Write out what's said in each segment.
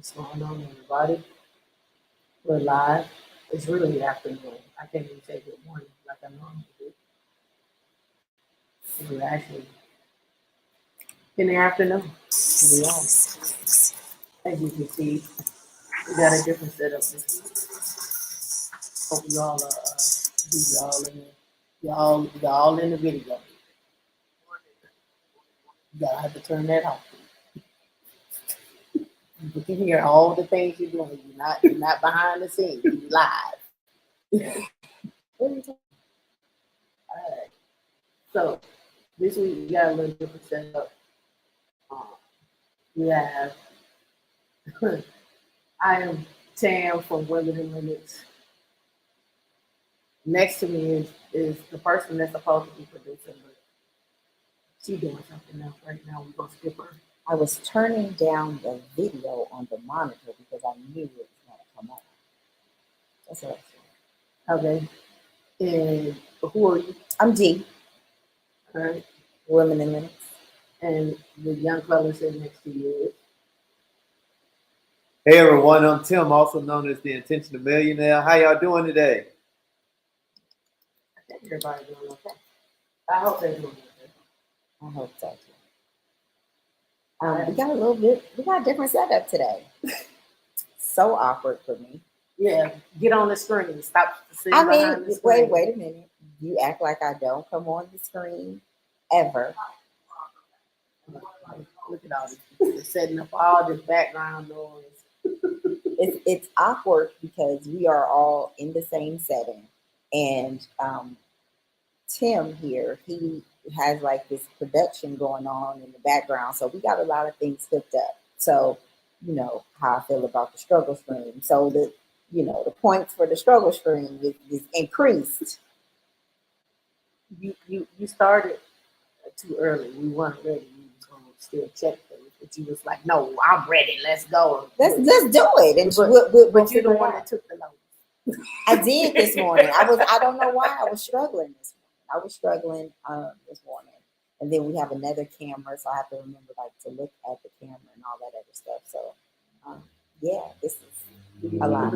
What's going on, everybody? We're live. It's really afternoon. I can't even say good morning like I normally do. We're actually in the afternoon. We are. As you can see, we got a different setup this week. Hope y'all y'all in the video. You gotta have to turn that off. You can hear all the things you're doing. You're not behind the scenes. You're live. What are you talking about? All right. So this week we got a little different setup. We have I am Tam from Women in Limits. Next to me is the person that's supposed to be producing, but she's doing something else right now. We're gonna skip her. I was turning down the video on the monitor because I knew it was going to come on. That's what I said. Okay. And who are you? I'm D. All right. Women in Minutes. And the young fella sitting next to you is? Hey everyone, I'm Tim, also known as the Intentional Millionaire. How y'all doing today? I think everybody's doing okay. I hope they're doing okay. I hope so too. We got a different setup today. So awkward for me. Yeah, get on the screen. Stop sitting I behind the mean, screen. wait a minute. You act like I don't come on the screen ever. Look at all this. They're setting up all this background noise. It's awkward because we are all in the same setting. And Tim here, he has like this production going on in the background. So we got a lot of things hooked up. So, you know, how I feel about the struggle stream. So the points for the struggle stream is increased. You started too early. We weren't ready. We was gonna still check things, but you was like, "No, I'm ready. Let's go. Let's do it." And but you're the one that took the notes. I did this morning. I don't know why I was struggling this morning. I was struggling this morning, and then we have another camera, so I have to remember like to look at the camera and all that other stuff. So, yeah, this is a lot.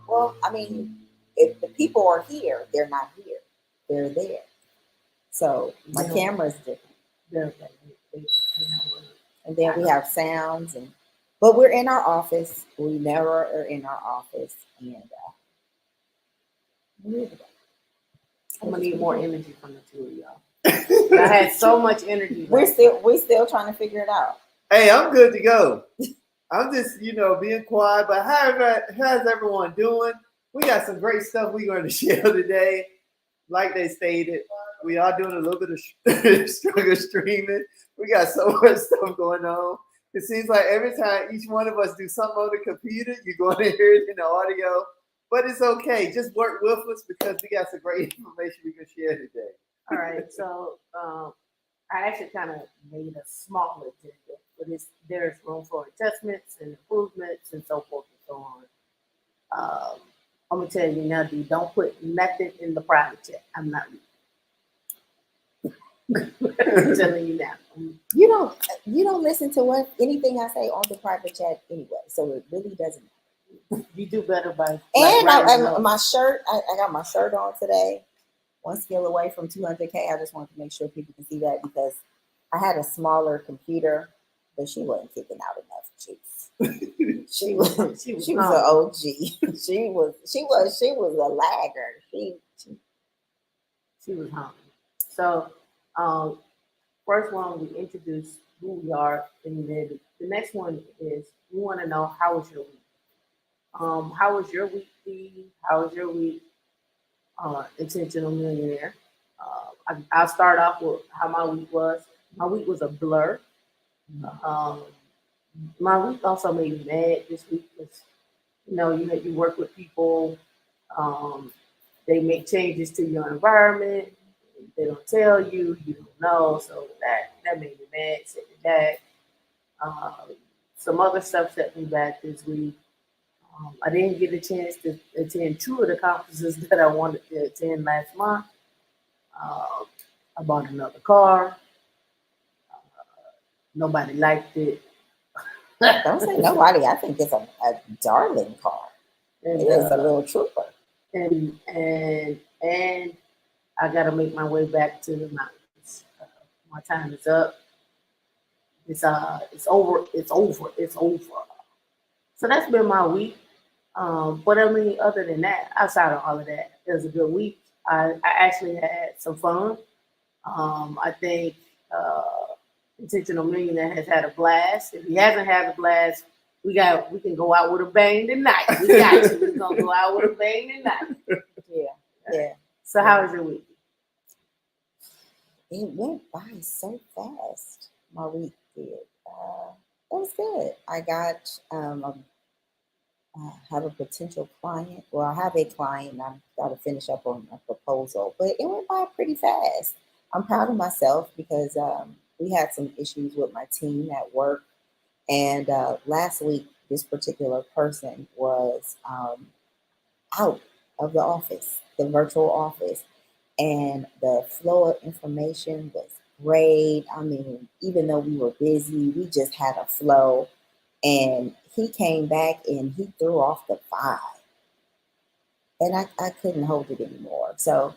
Well, I mean, if the people are here, they're not here. They're there. So my camera is different. And then we have sounds, but we're in our office. We never are in our office, and I'm gonna need more energy from the two of y'all. I had so much energy. We're still trying to figure it out. Hey, I'm good to go. I'm just, being quiet, but how's everyone doing? We got some great stuff we're going to share today. Like they stated, we are doing a little bit of struggle streaming. We got so much stuff going on. It seems like every time each one of us do something on the computer, you're going to hear it in the audio. But it's okay. Just work with us because we got some great information we can share today. All right. So I actually kind of made a small agenda, but there's room for adjustments and improvements and so forth and so on. I'm gonna tell you now, D, don't put nothing in the private chat. I'm not reading. I'm telling you now. You don't listen to anything I say on the private chat anyway, so it really doesn't matter. You do better by. And my shirt, I got my shirt on today. One skill away from 200K. I just wanted to make sure people can see that because I had a smaller computer, but she wasn't kicking out enough juice. She was an OG. She was a laggard. She was hungry. So first one, we introduce who we are, and then the next one is we want to know how was your week. How was your week, Dee? How was your week? Intentional Millionaire. I'll start off with how my week was. My week was a blur. My week also made me mad this week was, you work with people, they make changes to your environment, they don't tell you, you don't know, so that made me mad, set me back. Some other stuff set me back this week. I didn't get a chance to attend 2 of the conferences that I wanted to attend last month. I bought another car. Nobody liked it. Don't say nobody. I think it's a darling car. And, It is a little trooper. and I got to make my way back to the mountains. My time is up. It's over. It's over. It's over. So that's been my week. But I mean, other than that, outside of all of that, it was a good week. I actually had some fun. I think Intentional Millionaire has had a blast. If he hasn't had a blast, we can go out with a bang tonight. We got you. We're gonna go out with a bang tonight. Yeah. So how was your week? It went by so fast. My week did. It was good. I got have a potential client. Well, I have a client. I've got to finish up on a proposal, but it went by pretty fast. I'm proud of myself because we had some issues with my team at work, and last week this particular person was out of the office, the virtual office, and the flow of information was great. I mean, even though we were busy, we just had a flow. And he came back and he threw off the vibe. And I couldn't hold it anymore. So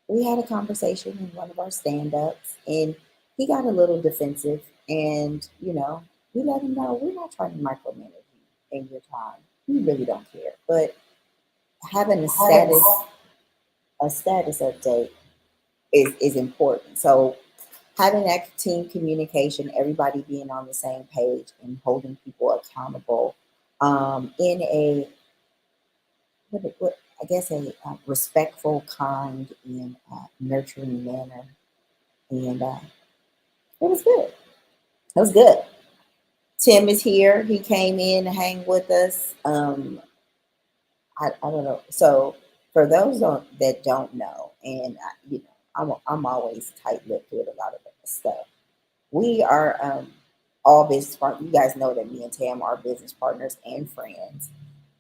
we had a conversation in one of our stand-ups and he got a little defensive. And, you know, we let him know we're not trying to micromanage you in your time. We really don't care. But having a status update is important. So having that team communication, everybody being on the same page and holding people accountable in a what I guess a respectful, kind, and nurturing manner, and it was good. It was good. Tim is here. He came in to hang with us. I don't know. So for those that don't know, and you know, I'm always tight-lipped with a lot of stuff. We are all business partners. You guys know that me and Tam are business partners and friends,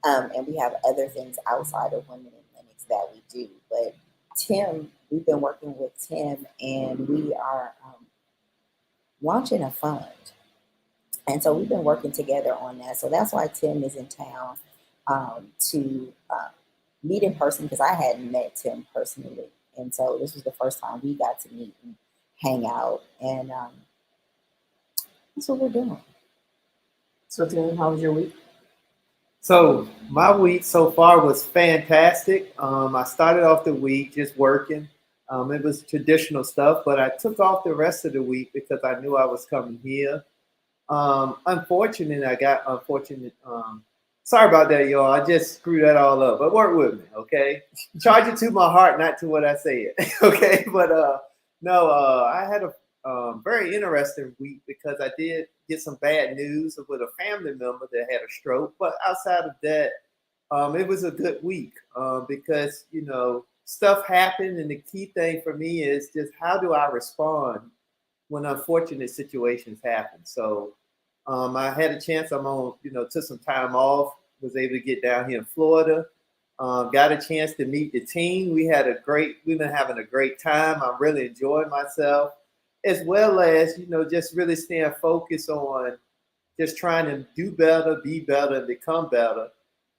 and we have other things outside of Women in Linux that we do. But Tim, we've been working with Tim, and we are launching a fund, and so we've been working together on that. So that's why Tim is in town to meet in person because I hadn't met Tim personally, and so this was the first time we got to meet and hang out, and that's what we're doing. So Tim, how was your week? So my week so far was fantastic. I started off the week just working. It was traditional stuff, but I took off the rest of the week because I knew I was coming here. Unfortunate, I got unfortunate. Sorry about that, y'all. I just screwed that all up, but work with me, okay? Charge it to my heart, not to what I said, okay? But no, I had a very interesting week because I did get some bad news with a family member that had a stroke. But outside of that, it was a good week because, you know, stuff happened. And the key thing for me is just how do I respond when unfortunate situations happen? So I had a chance. I'm on, you know, took some time off, was able to get down here in Florida. Got a chance to meet the team. We've been having a great time. I'm really enjoying myself, as well as, you know, just really staying focused on just trying to do better, be better, and become better.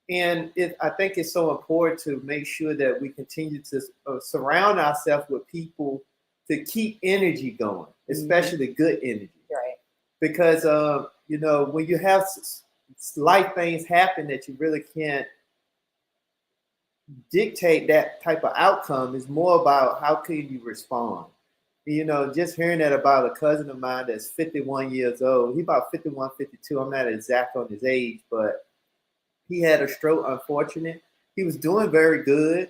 And I think it's so important to make sure that we continue to surround ourselves with people to keep energy going, especially good energy. Right. Because, you know, when you have life things happen that you really can't dictate that type of outcome, is more about how can you respond. You know, just hearing that about a cousin of mine that's 51 years old, he's about 51, 52. I'm not exact on his age, but he had a stroke, unfortunate. He was doing very good,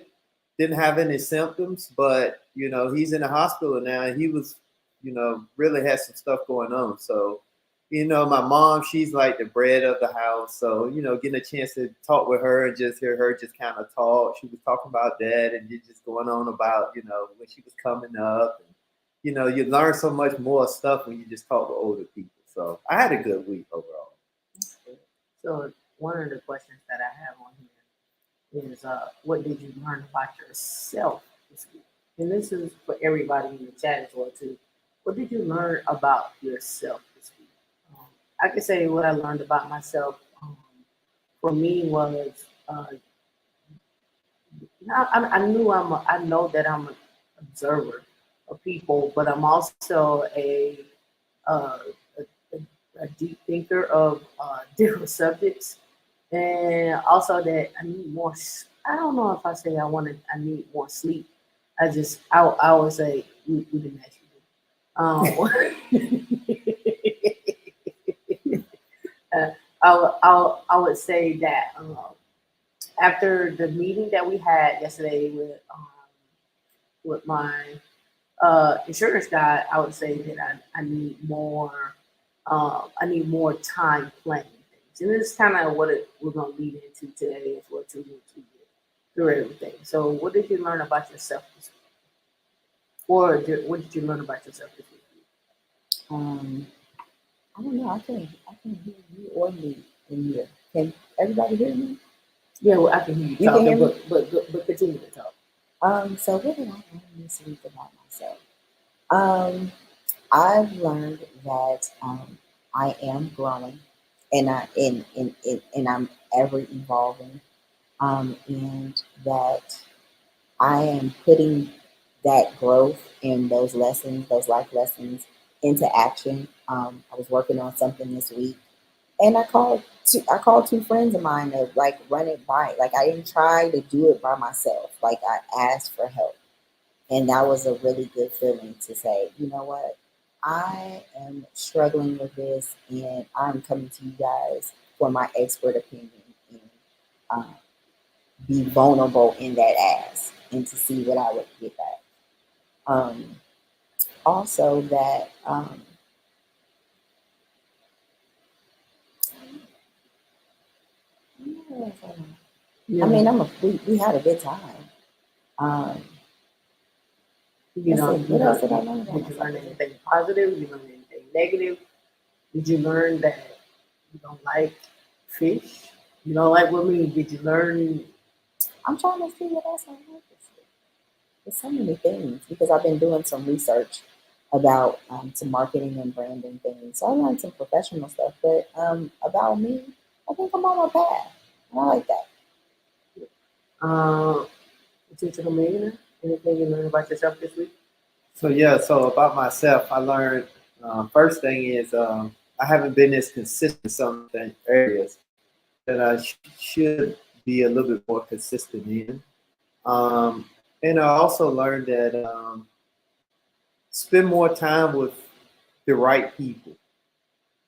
didn't have any symptoms, but, you know, he's in the hospital now, and he was, you know, really had some stuff going on. So, you know, my mom, she's like the bread of the house. So, you know, getting a chance to talk with her and just hear her just kind of talk. She was talking about that and just going on about, you know, when she was coming up. And, you know, you learn so much more stuff when you just talk with older people. So I had a good week overall. So one of the questions that I have on here is, what did you learn about yourself this week? And this is for everybody in the chat as well too. What did you learn about yourself this week? I could say what I learned about myself for me was I know that I'm an observer of people, but I'm also uh, a deep thinker of different subjects, and also that I need more. I don't know if I say I need more sleep. I would say we didn't actually. I would say that after the meeting that we had yesterday with my insurance guy, I would say that I need more time planning things, and this is kind of what we're gonna lead into today as well too, once we get through everything. So, what did you learn about yourself this week, or what did you learn about yourself this week? I don't know. I can hear you or me in here. Can everybody hear me? Yeah, well, I can hear you You can talking, hear me? but continue to talk. So what did I learn this week about myself? I've learned that I am growing, and I'm ever evolving, and that I am putting that growth and those lessons, those life lessons, into action. I was working on something this week, and I called two friends of mine to like run it by. Like I didn't try to do it by myself. Like I asked for help. And that was a really good feeling to say, you know what? I am struggling with this and I'm coming to you guys for my expert opinion and uh, be vulnerable in that ask and to see what I would get back. Um, Also, that I mean, we had a good time. Um, You know, what else did I learn about did you learn myself? anything positive? Did you learn anything negative? Did you learn that you don't like fish? You don't like women? Did you learn? I'm trying to see what else I like this week. There's so many things because I've been doing some research about some marketing and branding things. So I learned some professional stuff, but about me, I think I'm on my path. And I like that. Potential millionaire? Anything you learned about yourself this week? So yeah, so about myself, I learned first thing is I haven't been as consistent in some areas that I should be a little bit more consistent in. Um, and I also learned that spend more time with the right people,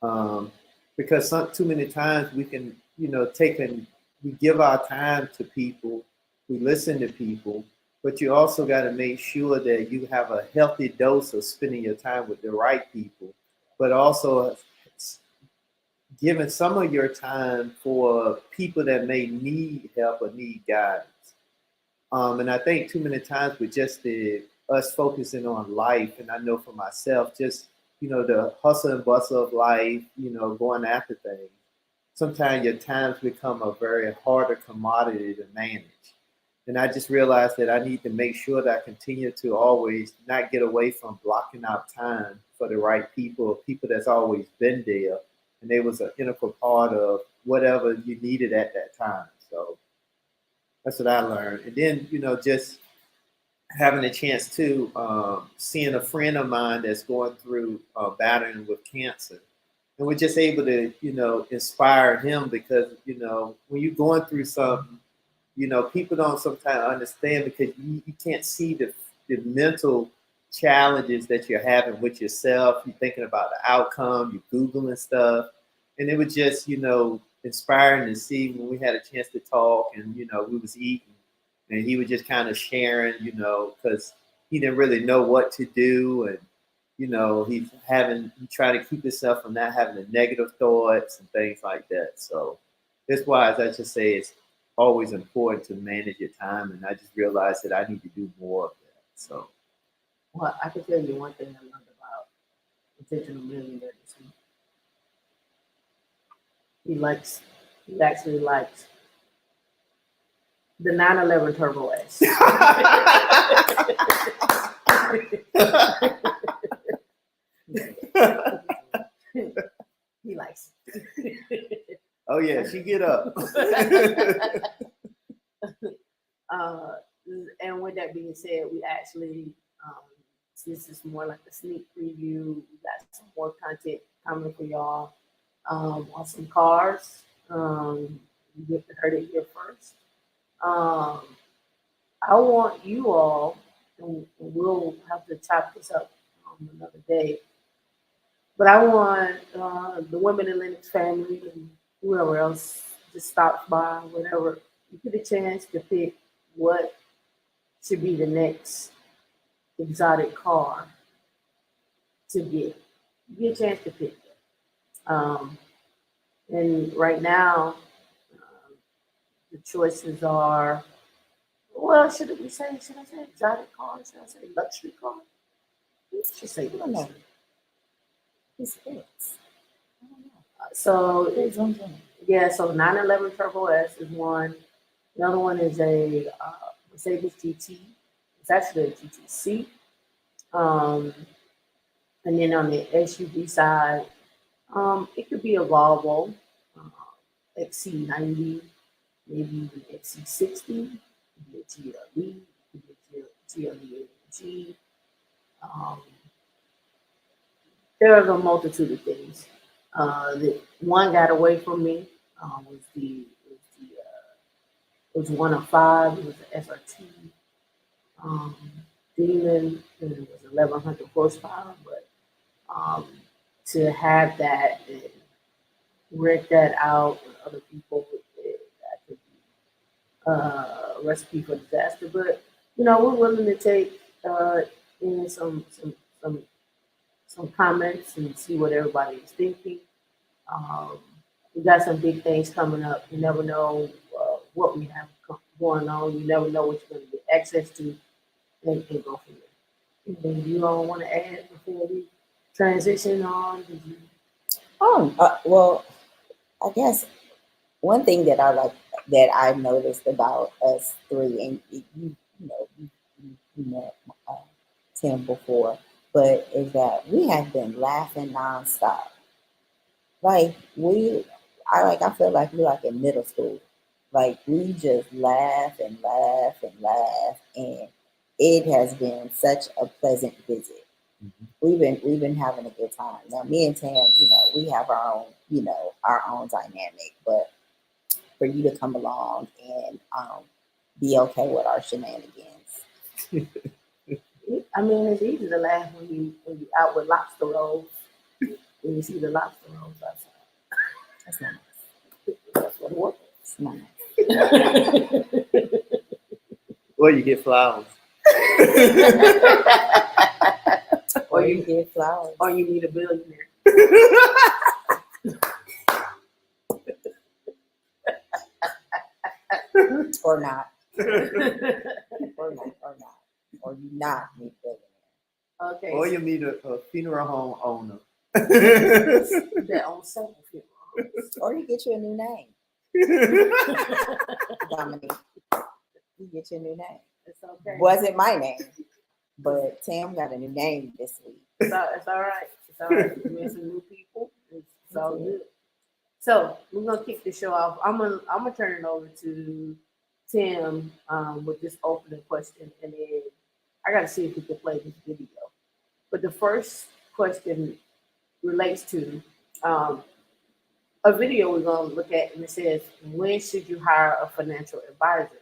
um, because too many times we can, we give our time to people, we listen to people, but you also got to make sure that you have a healthy dose of spending your time with the right people, but also giving some of your time for people that may need help or need guidance. And I think too many times with just us focusing on life, and I know for myself, just the hustle and bustle of life, going after things. Sometimes your times become a very harder commodity to manage. And I just realized that I need to make sure that I continue to always not get away from blocking out time for the right people that's always been there, and they was an integral part of whatever you needed at that time. So that's what I learned. And then, just having a chance to seeing a friend of mine that's going through battling with cancer. And we're just able to, inspire him because, when you're going through something, people don't sometimes understand because you can't see the mental challenges that you're having with yourself. You're thinking about the outcome, you're Googling stuff. And it was just, inspiring to see when we had a chance to talk and, we was eating and he was just kind of sharing, because he didn't really know what to do. And, he's trying to keep himself from not having the negative thoughts and things like that. So that's why, as I just say, it's always important to manage your time. And I just realized that I need to do more of that. So, well, I can tell you one thing I learned about Intentional Millionaire this week. He actually likes the 911 Turbo S. He likes Oh yeah, she get up. And with that being said, we actually, this is more like a sneak preview. We got some more content coming for y'all on some cars. You get to heard it here first. Um, I want you all, and we'll have to chop this up another day, but I want the women in Lennox family and whoever else just stops by, whatever, you get a chance to pick what should be the next exotic car to get. You get a chance to pick it. And right now, the choices are, well, should I say exotic car? Should I say luxury car? I should say luxury. Who's fits? I don't know. So, There's one thing. yeah, so 911 Turbo S is one. The other one is a Mercedes GT. It's actually a GTC. And then on the SUV side, it could be a Volvo XC90, maybe even XC60, could be a GLE, could be a GLE AMG. Um, there's a multitude of things. The one got away from me was one of five. It was the SRT Demon, and it was 1100 horsepower. But to have that and rent that out with other people, that could be a recipe for disaster. But we're willing to take in some comments and see what everybody is thinking. Um, we got some big things coming up. You never know what we have going on. You never know what you're going to get access to, and go from there. And you all want to add before we transition on? Well, I guess one thing that I like that I've noticed about us three, and you met Tim before, but is that we have been laughing nonstop. Like I feel like we're like in middle school. Like we just laugh and laugh and laugh, and it has been such a pleasant visit. We've been having a good time. Now me and Tam, we have our own dynamic, but for you to come along and be okay with our shenanigans. I mean, it's easy to laugh when you out with lobster rolls. When you see the lobster rolls outside. That's nice. That's what it was. It's nice. Or you get flowers. Or you get flowers. Or you meet a billionaire. Or not. Or not. Or you not meet a billionaire. Okay. Or you meet a funeral home owner. That owns several funeral homes. Or you get you a new name. Dominique. You get your new name. It's okay. Wasn't my name, but Tam got a new name this week. It's all right. It's all right. We met some new people. It's all good. So we're gonna kick the show off. I'm gonna turn it over to Tim with this opening question, and then I gotta see if we can play this video. But the first question relates to a video we're gonna look at, and it says, "When should you hire a financial advisor?"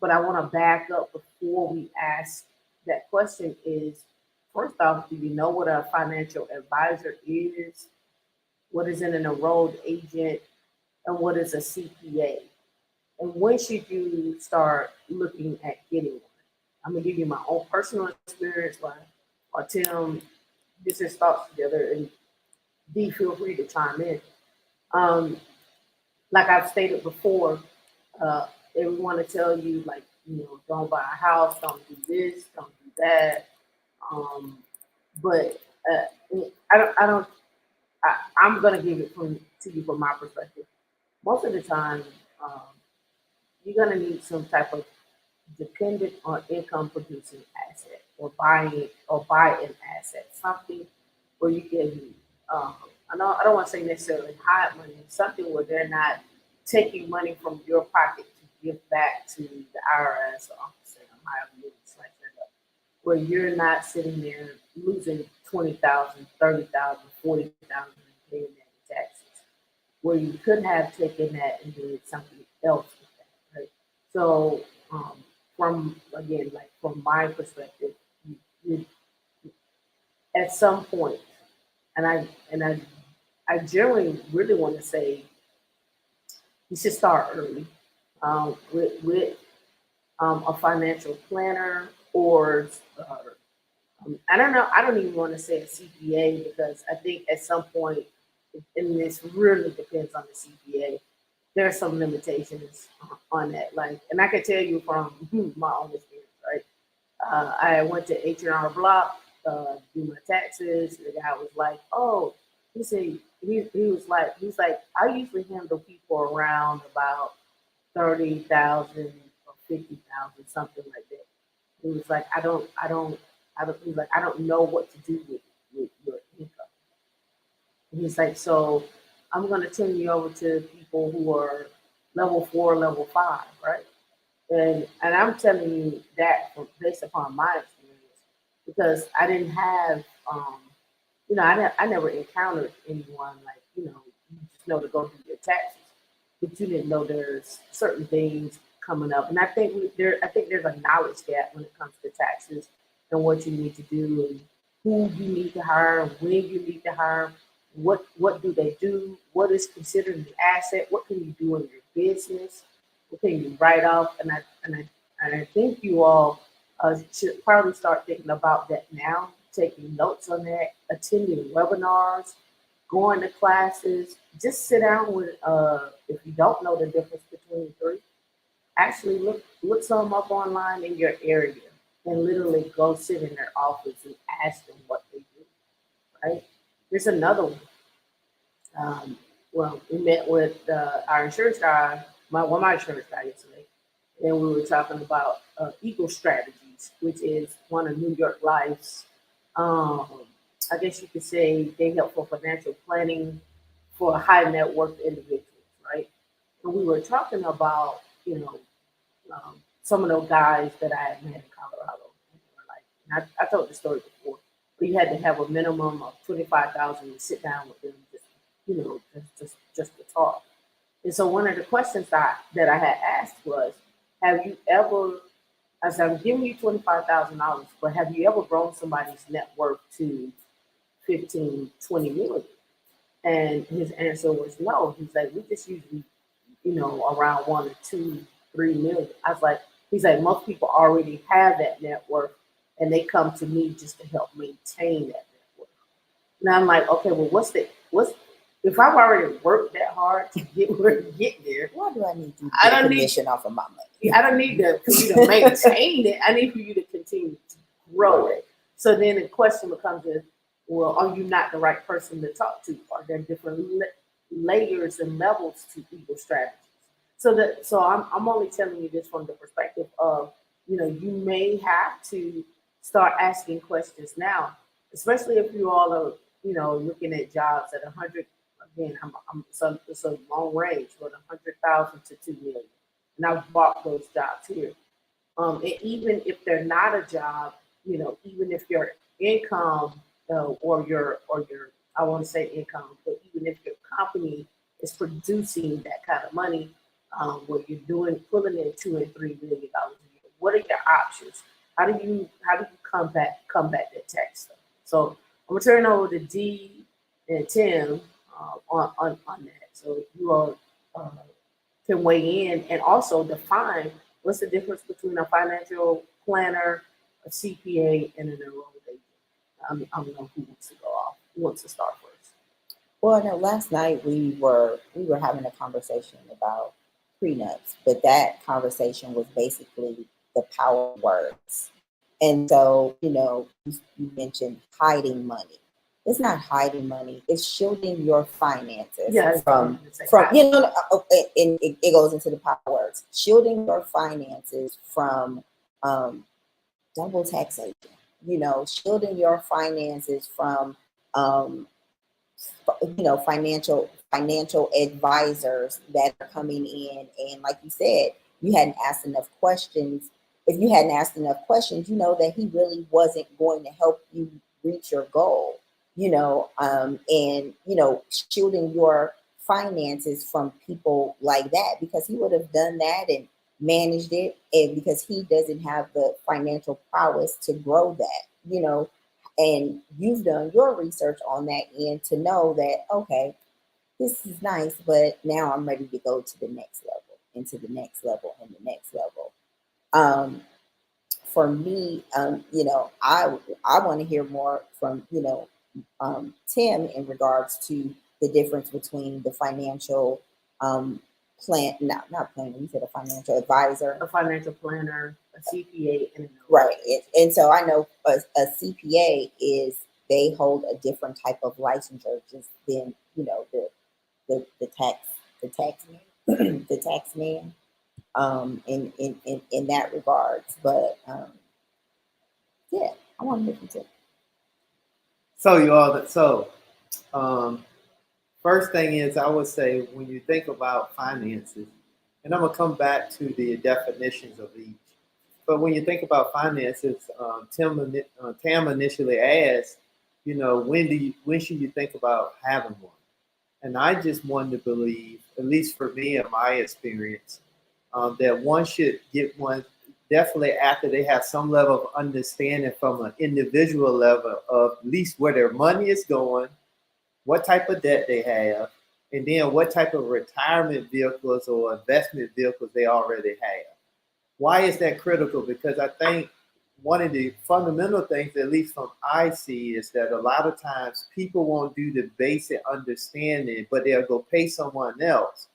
But I want to back up before we ask that question. Is first off, do you know what a financial advisor is? What is an enrolled agent? And what is a CPA? And when should you start looking at getting one? I'm gonna give you my own personal experience while Tim gets his thoughts together, and D, feel free to chime in. Like I've stated before, they want to tell you, like, don't buy a house, don't do this, don't do that. But I'm gonna give it to you from my perspective. Most of the time, you're gonna need some type of dependent on income producing asset, or buy an asset, something where you can I don't want to say necessarily hide money, something where they're not taking money from your pocket to give back to the IRS or office, however you slice that up, where you're not sitting there losing 20,000, 30,000, 40,000 and paying that in taxes, where you could have taken that and did something else with that, right? So, from again, like from my perspective, you at some point, and I generally really want to say you should start early with a financial planner or I don't know. I don't even want to say a CPA because I think at some point, and this really depends on the CPA. There are some limitations on that. Like, and I can tell you from my own experience, right? I went to H&R Block, do my taxes. The guy was like, "Oh," he said he's like, "I usually handle people around about 30,000 or 50,000, something like that." He was like, I don't." He's like, "I don't know what to do with your income." And he's like, "So I'm going to turn you over to people who are level 4, level 5, right?" And I'm telling you that based upon my experience because I didn't have I never encountered anyone like you just know to go do your taxes, but you didn't know there's certain things coming up, and I think there's a knowledge gap when it comes to taxes and what you need to do and who you need to hire, when you need to hire, what do they do, what is considered an asset, what can you do in your business, what can you write off, and I think you all should probably start thinking about that now, taking notes on that, attending webinars, going to classes. Just sit down with if you don't know the difference between the three, actually look some up online in your area and literally go sit in their office and ask them what they do. Right? There's another one. Well, we met with our insurance guy, my insurance guy yesterday, and we were talking about Eagle Strategies, which is one of New York Life's, um, I guess you could say they help for financial planning for high net worth individuals, right? And we were talking about, some of those guys that I had met in Colorado. Like, and I told the story before, but you had to have a minimum of 25,000 to sit down with them, just to talk. And so one of the questions that I had asked was, have you ever, as I'm giving you $25,000, but have you ever grown somebody's net worth to 15, 20 million? And his answer was no. He's like, we just usually, around 1 or 2, 3 million. I was like, he's like, most people already have that net worth and they come to me just to help maintain that net worth. And I'm like, okay, well, what's if I've already worked that hard to get there, Why do I need to I get don't need commission off of my money? I don't need for you to maintain it. I need for you to continue to grow it. So then the question becomes is, well, are you not the right person to talk to? Are there different layers and levels to Eagle strategies? So I'm only telling you this from the perspective of, you may have to start asking questions now, especially if you all are, looking at jobs at 100. Again, so it's a long range, from 100,000 to 2 million, and I've bought those jobs here. And even if they're not a job, even if your income or your I want to say income, but even if your company is producing that kind of money, where you're pulling in $2 and $3 million a year, what are your options? How do you combat that tax stuff? So I'm gonna turn it over to D and Tim on that. So you all can weigh in and also define what's the difference between a financial planner, a CPA, and an enrolled agent. I don't know who wants to go off. Who wants to start first? Well, no, last night we were having a conversation about prenups, but that conversation was basically the power words. And so, you mentioned hiding money. It's not hiding money. It's shielding your finances from and it goes into the power words. Shielding your finances from double taxation. Shielding your finances from financial advisors that are coming in, and like you said, you hadn't asked enough questions. If you hadn't asked enough questions, you know that he really wasn't going to help you reach your goal. And shielding your finances from people like that, because he would have done that and managed it, and because he doesn't have the financial prowess to grow that. And you've done your research on that end to know that, okay, this is nice, but now I'm ready to go to the next level, and to the next level, and the next level. For me, I want to hear more from Tim in regards to the difference between the financial not planner. You said a financial advisor, A financial planner, a CPA, and right? And so I know a CPA is, they hold a different type of licensure just than the tax man, the tax man. In that regards, but yeah, I want to listen to. So first thing is, I would say, when you think about finances, and I'm gonna come back to the definitions of each. But when you think about finances, Tam initially asked, when should you think about having one? And I just wanted to believe, at least for me in my experience, that one should get one definitely after they have some level of understanding from an individual level of at least where their money is going, what type of debt they have, and then what type of retirement vehicles or investment vehicles they already have. Why is that critical? Because I think one of the fundamental things, at least from I see, is that a lot of times people won't do the basic understanding, but they'll go pay someone else.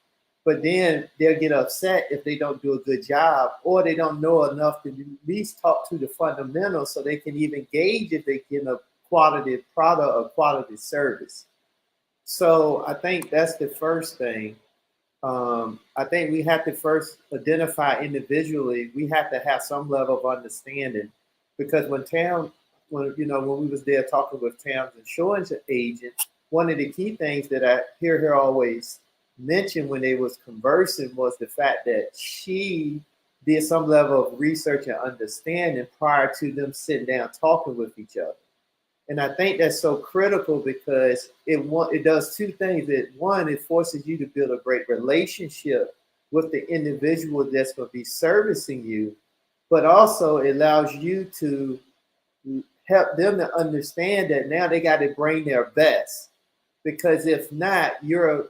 But then they'll get upset if they don't do a good job, or they don't know enough to at least talk to the fundamentals so they can even gauge if they get a quality product or quality service. So I think that's the first thing. I think we have to first identify individually. We have to have some level of understanding, because when we was there talking with Tam's insurance agent, one of the key things that I hear her always mention when they was conversing was the fact that she did some level of research and understanding prior to them sitting down talking with each other. And I think that's so critical, because it does two things. One, it forces you to build a great relationship with the individual that's going to be servicing you, but also it allows you to help them to understand that now they got to bring their best. Because if not, you're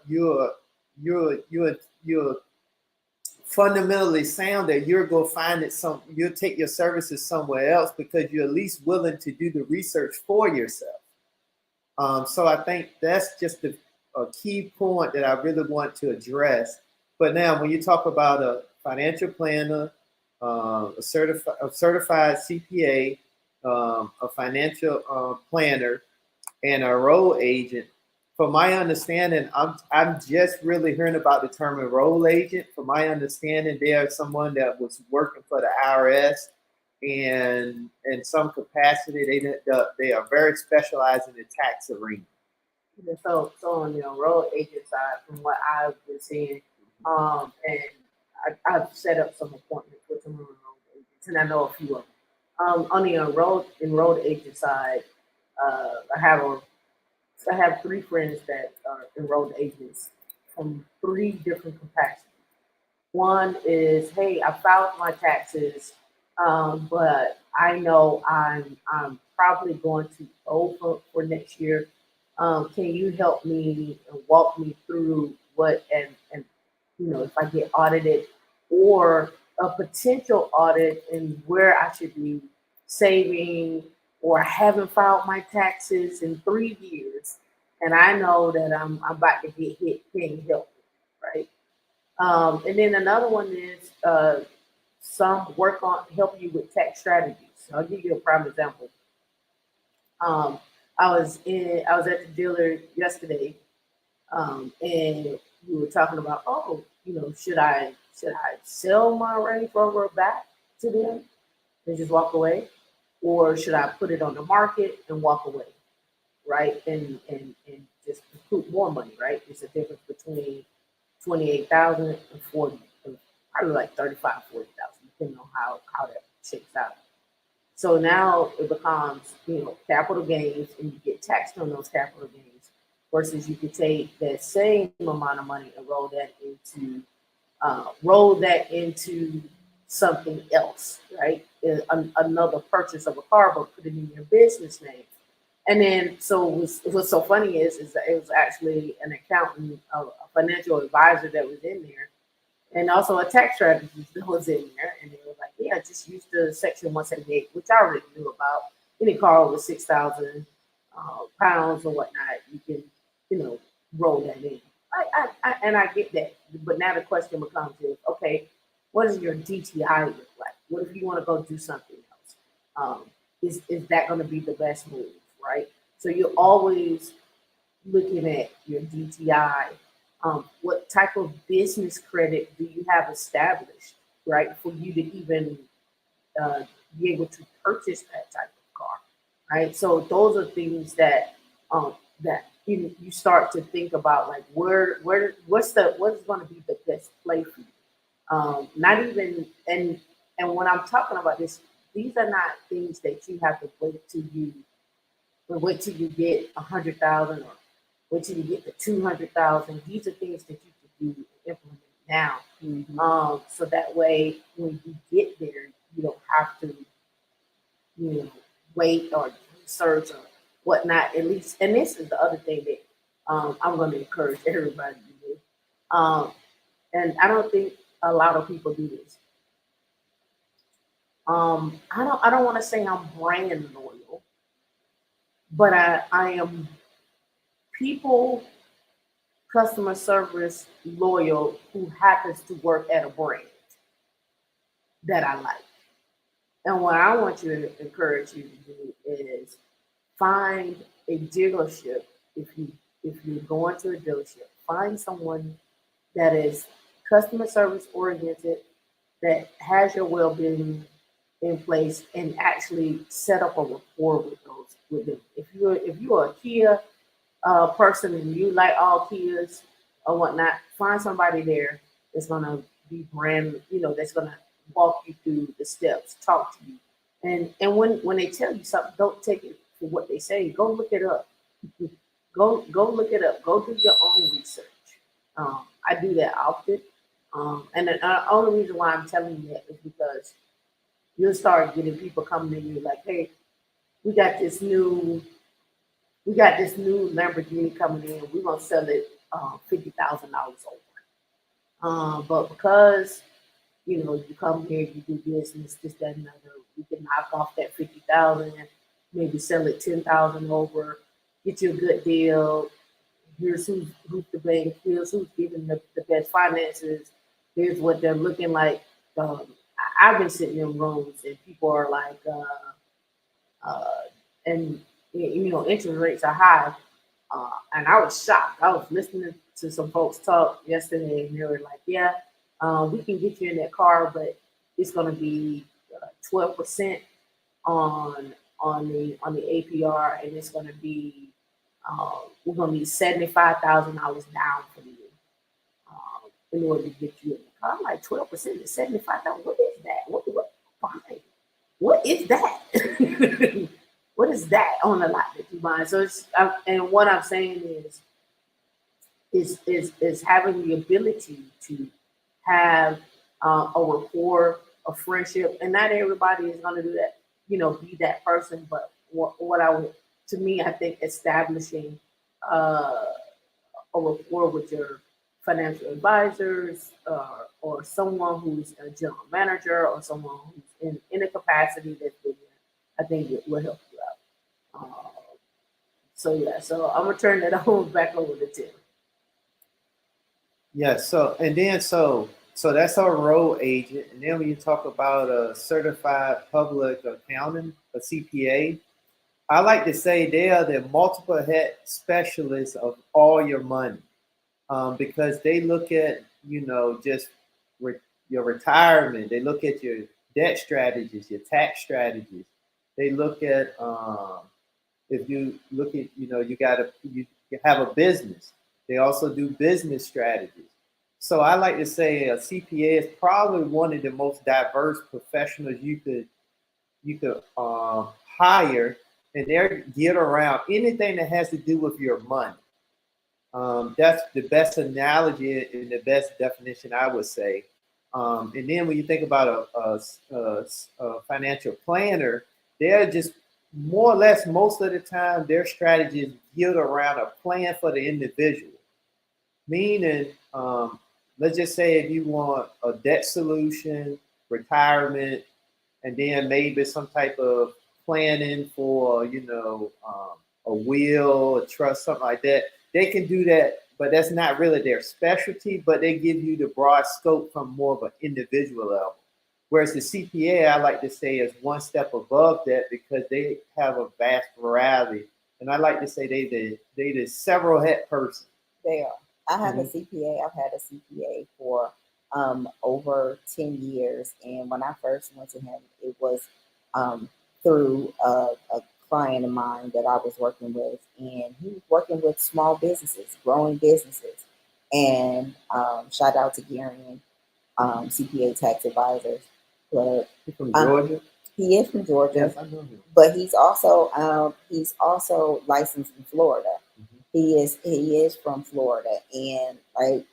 fundamentally sound that you're going to find it you'll take your services somewhere else because you're at least willing to do the research for yourself. So I think that's just a key point that I really want to address. But now, when you talk about a financial planner, a certified CPA, a financial planner, and a enrolled agent, from my understanding, I'm just really hearing about the term enrolled agent. From my understanding, they are someone that was working for the IRS, and in some capacity, they are very specialized in the tax arena. So on the enrolled agent side, from what I've been seeing, and I've set up some appointments with some enrolled agents, and I know a few of them. On the enrolled agent side, I have 3 friends that are enrolled agents from 3 different capacities. One is, hey, I filed my taxes, but I know I'm probably going to owe for next year. Can you help me and walk me through what and if I get audited, or a potential audit, and where I should be saving, or haven't filed my taxes in 3 years, and I know that I'm about to get hit. Can you help me, right? And then another one is some work on help you with tax strategies. I'll give you a prime example. I was at the dealer yesterday, and we were talking about, should I sell my Range Rover back to them and just walk away, or should I put it on the market and walk away, right? And just more money, right? It's a difference between 28,000 and 40, probably like 35, 40,000, depending on how that shakes out. So now it becomes, capital gains, and you get taxed on those capital gains, versus you could take that same amount of money and roll that into something else, right? Another purchase of a car, but put it in your business name. And then, so what's so funny is that it was actually an accountant, a financial advisor that was in there, and also a tax strategist that was in there. And they were like, yeah, just use the Section 178, which I already knew about. Any car over 6,000 pounds or whatnot, you can, roll that in. And I get that. But now the question becomes is, okay, what does your DTI look like? What if you want to go do something else? Is that going to be the best move, right? So you're always looking at your DTI. What type of business credit do you have established, right, for you to even be able to purchase that type of car, right? So those are things that that you start to think about, like what's going to be the best play for you. Not even and when I'm talking about this, these are not things that you have to wait till you get 100,000 or wait till you get to 200,000. These are things that you can do and implement now. So that way, when you get there, you don't have to, wait or research or whatnot. At least, and this is the other thing that I'm going to encourage everybody to do. And I don't think a lot of people do this. I don't want to say I'm brand loyal, but I am people customer service loyal who happens to work at a brand that I like. And what I want you to encourage you to do is find a dealership. If you're going to a dealership, find someone that is customer service oriented, that has your well-being in place, and actually set up a rapport with them. If you're a Kia person and you like all Kias or whatnot, find somebody there that's gonna be that's gonna walk you through the steps, talk to you. And when they tell you something, don't take it for what they say. Go look it up. Go look it up. Go do your own research. I do that often. And the only reason why I'm telling you that is because you'll start getting people coming to you like, hey, we got this new Lamborghini coming in. We're gonna sell it $50,000 over. But because you come here, you do business, this, that, and another, we can knock off that 50,000, maybe sell it 10,000 over, get you a good deal. Here's who's the bank. Here's who's giving the best finances. Here's what they're looking like. I've been sitting in rooms and people are like, and interest rates are high. And I was shocked. I was listening to some folks talk yesterday, and they were like, "Yeah, we can get you in that car, but it's going to be 12% on the APR, and it's going to be we're going to need $75,000 down for you in order to get you in the car." I'm like, 12% is $75,000. What is that? Fine. What is that? What is that on the lot that you buy? So and what I'm saying is having the ability to have a rapport, a friendship, and not everybody is going to do that. Be that person. But to me, I think establishing a rapport with your financial advisors or someone who's a general manager or someone who's in a capacity that's been there, I think it will help you out. So I'm gonna turn that back over to Tim. Yeah. So that's our enrolled agent, and then when you talk about a certified public accountant, a CPA, I like to say they are the multiple head specialists of all your money, because they look at just your retirement. They look at your debt strategies, your tax strategies. They look at if you look at you have a business. They also do business strategies. So I like to say a CPA is probably one of the most diverse professionals you could hire, and they're geared around anything that has to do with your money. That's the best analogy and the best definition I would say. And then when you think about a financial planner, they're just more or less most of the time their strategy is geared around a plan for the individual. Meaning, let's just say if you want a debt solution, retirement, and then maybe some type of planning for, a will, a trust, something like that. They can do that, but that's not really their specialty, but they give you the broad scope from more of an individual level. Whereas the CPA, I like to say, is one step above that because they have a vast variety. And I like to say they the several head person. They are. I have a Mhm. CPA. I've had a CPA for over 10 years. And when I first went to him, it was through a client of mine that I was working with. And he was working with small businesses, growing businesses. And shout out to Gary, CPA Tax Advisors. But You from um, Georgia? he is from Georgia, Yes, I know him. but he's also licensed in Florida. Mhm. He is from Florida, and like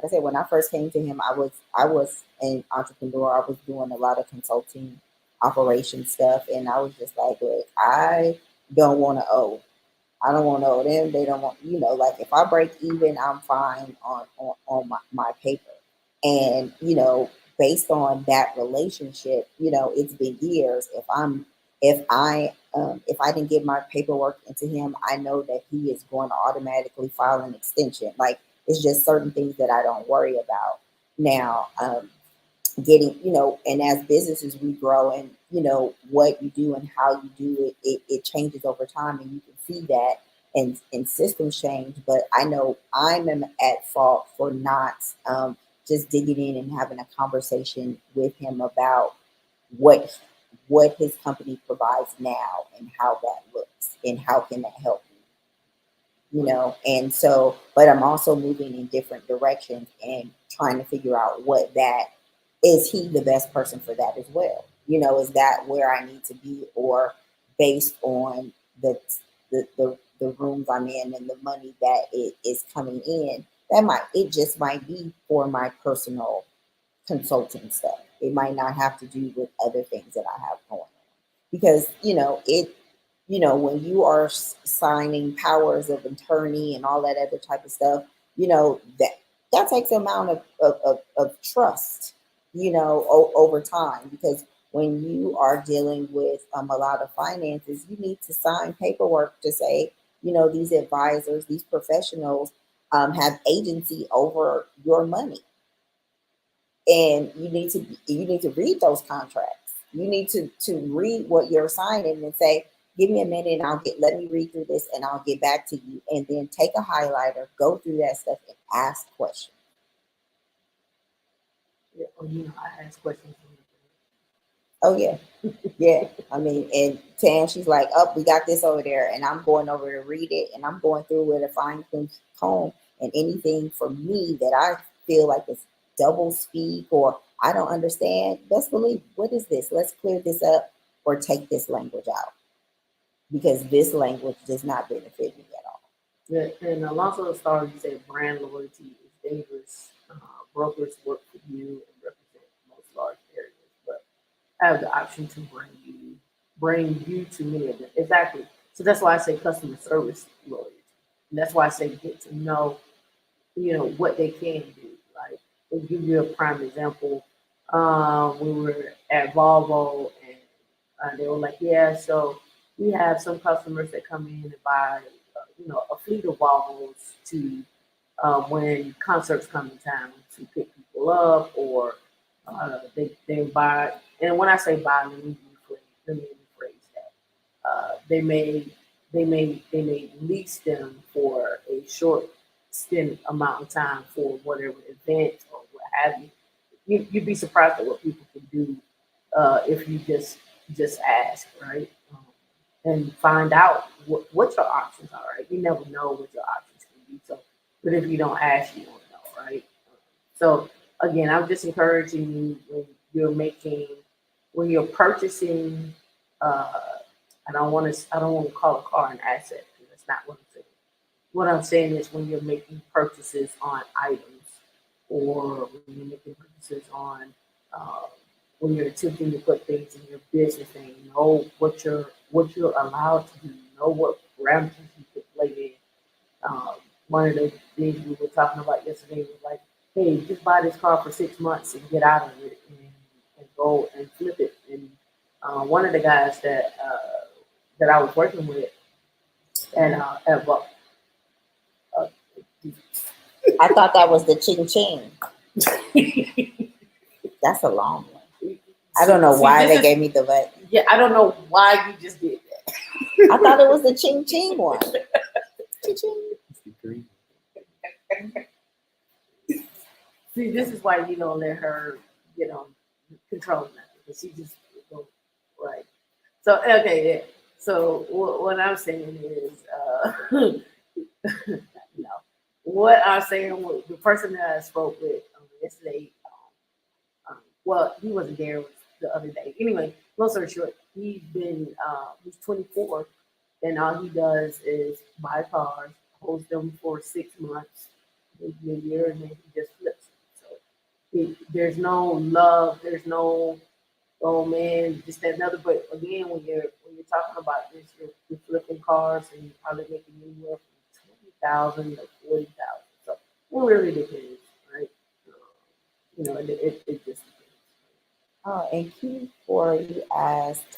I said, when I first came to him, I was an entrepreneur. I was doing a lot of consulting, operation stuff, and I was just like, look, I don't want to owe. I don't want to owe them. They don't want, like if I break even, I'm fine on my paper. And, based on that relationship, it's been years. If I didn't get my paperwork into him, I know that he is going to automatically file an extension. Like it's just certain things that I don't worry about. Now, getting, and as businesses we grow, and what you do and how you do it changes over time, and you can see that, and systems change. But I know I'm at fault for not just digging in and having a conversation with him about what what his company provides now and how that looks and how can that help me, and so, but I'm also moving in different directions and trying to figure out what that is. He the best person for that as well? Is that where I need to be, or based on the rooms I'm in and the money that it is coming in, it just might be for my personal consulting stuff. It might not have to do with other things that I have going on, because when you are signing powers of attorney and all that other type of stuff, that takes an amount of trust, over time, because when you are dealing with a lot of finances, you need to sign paperwork to say, these advisors, these professionals have agency over your money, and you need to read those contracts. You need to read what you're signing and say, give me a minute and let me read through this and I'll get back to you. And then take a highlighter, go through that stuff and ask questions. Yeah, I ask questions. Oh yeah. Yeah. I mean, and Tam, she's like, oh, we got this over there, and I'm going over to read it, and I'm going through with a fine tooth comb, and anything for me that I feel like is double speak or I don't understand, best believe, what is this? Let's clear this up or take this language out, because this language does not benefit me at all. Yeah, and Alonso Star, you said brand loyalty is dangerous. Brokers work for you and represent most large areas, but have the option to bring you to many of them. Exactly. So that's why I say customer service loyalty. And that's why I say get to know, what they can do. Like, to give you a prime example, we were at Volvo, and they were like, yeah, so we have some customers that come in and buy, a fleet of Volvos to when concerts come in town to pick people up, or they buy. And when I say buy, let me rephrase that. They may lease them for a short stint amount of time for whatever event or what have you. You'd be surprised at what people can do if you just ask, right? And find out what your options are. Right? You never know what your options can be. So But if you don't ask, you won't know, right? So again, I'm just encouraging you when you're purchasing. I don't want to call a car an asset because that's not what I'm saying. What I'm saying is when you're making purchases on items, or when you're making purchases on, uh, when you're attempting to put things in your business and you know what you're allowed to do, you know what parameters you can play in. Um, One of the things we were talking about yesterday was like, hey, just buy this car for 6 months and get out of it and go and flip it. And one of the guys that I was working with at uh, I thought that was the ching ching. That's a long one. I don't know why they gave me the but. Yeah, I don't know why you just did that. I thought it was the ching ching one. Ching ching. See, this is why you don't let her, control nothing. Because she just right. So okay, yeah. So what I'm saying is, no. What I'm saying, the person that I spoke with yesterday, well, he wasn't there. It was the other day. Anyway, long story short, he's 24, and all he does is buy cars, holds them for 6 months, maybe a year, and then he just flips them. So there's no love, there's no oh man, just that another. But again, when you're talking about this, you're flipping cars and you're probably making anywhere from 20,000 to 40,000. So it really depends, right? It just depends. Oh, and Q4, you asked,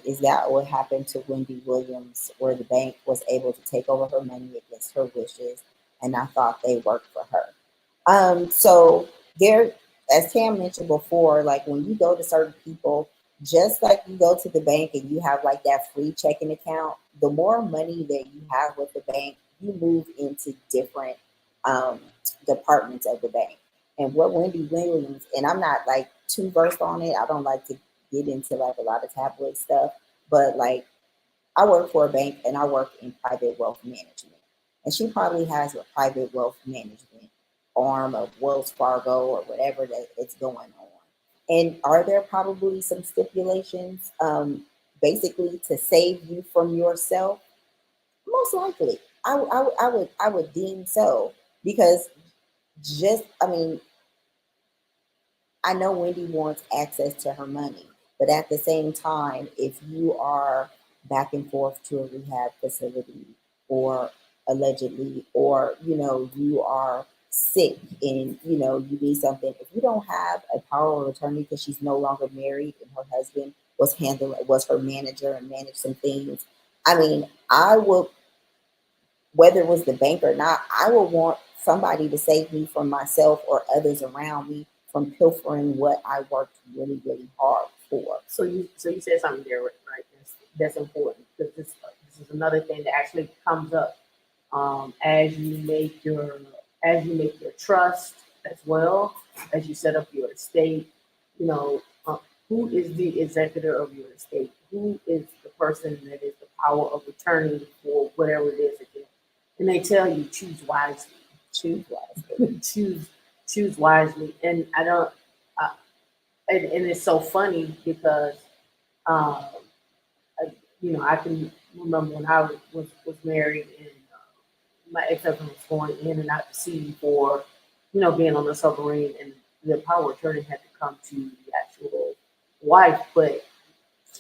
is that what happened to Wendy Williams, where the bank was able to take over her money against her wishes, and I thought they worked for her. So there, as Tam mentioned before, like when you go to certain people, just like you go to the bank and you have like that free checking account, the more money that you have with the bank, you move into different um, departments of the bank. And what Wendy Williams, and I'm not like too versed on it, I don't like to get into like a lot of tabloid stuff, but like I work for a bank and I work in private wealth management. And she probably has a private wealth management arm of Wells Fargo or whatever that it's going on. And are there probably some stipulations basically to save you from yourself? Most likely. I would deem so because I mean, I know Wendy wants access to her money, but at the same time, if you are back and forth to a rehab facility or allegedly, or you are sick and you need something, if you don't have a power of attorney because she's no longer married and her husband was her manager and managed some things. I mean, I will, whether it was the bank or not, I would want somebody to save me from myself or others around me from pilfering what I worked really, really hard for. So you said something there, right? That's important because this is another thing that actually comes up as you make your trust as well as you set up your estate. You know, who is the executor of your estate? Who is the person that is the power of attorney for whatever it is again? And they tell you choose wisely. Choose wisely. choose wisely. And I don't. And it's so funny because um, I can remember when I was married and my ex-husband was going in and out to sea for being on the submarine, and the power of attorney had to come to the actual wife, but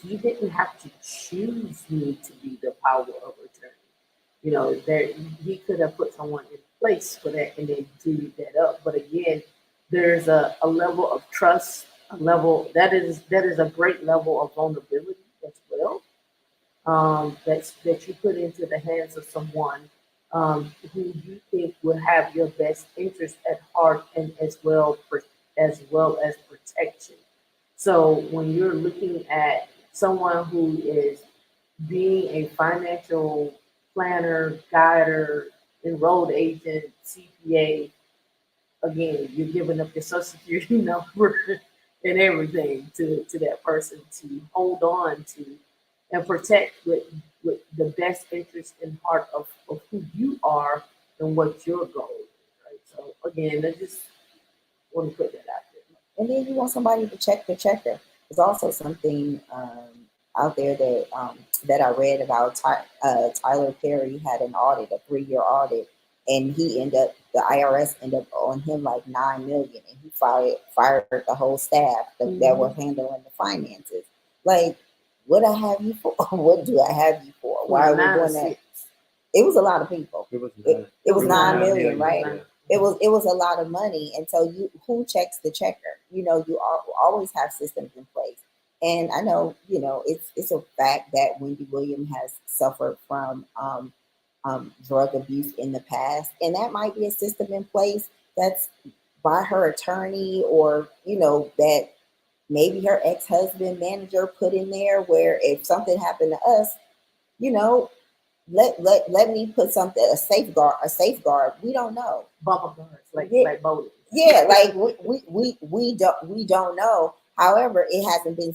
he didn't have to choose me to be the power of attorney. There he could have put someone in place for that and then do that up. But again, there's a level of trust, a level that is a great level of vulnerability as well. That you put into the hands of someone who you think will have your best interest at heart, and as well as protection. So when you're looking at someone who is being a financial planner, guider, enrolled agent, CPA, again, you're giving up your social security number and everything to that person to hold on to and protect with the best interest in heart of who you are and what your goal is. So again, I just want to put that out there. And then you want somebody to check the checker. There's also something out there that I read about. Tyler Perry had an audit, a 3-year audit, and the IRS ended up on him like $9 million, and he fired the whole staff that was handling the finances. Like, what I have you for? What do I have you for? Why are we doing that? It was a lot of people. It was 9 million, right? Yeah. It was a lot of money, and so who checks the checker? You always have systems in place, and I know it's a fact that Wendy Williams has suffered from drug abuse in the past, and that might be a system in place that's by her attorney, or that maybe her ex-husband manager put in there, where if something happened to us, let me put something, a safeguard. We don't know. Bumper guards, like bowling. Yeah, like we don't know. However, it hasn't been,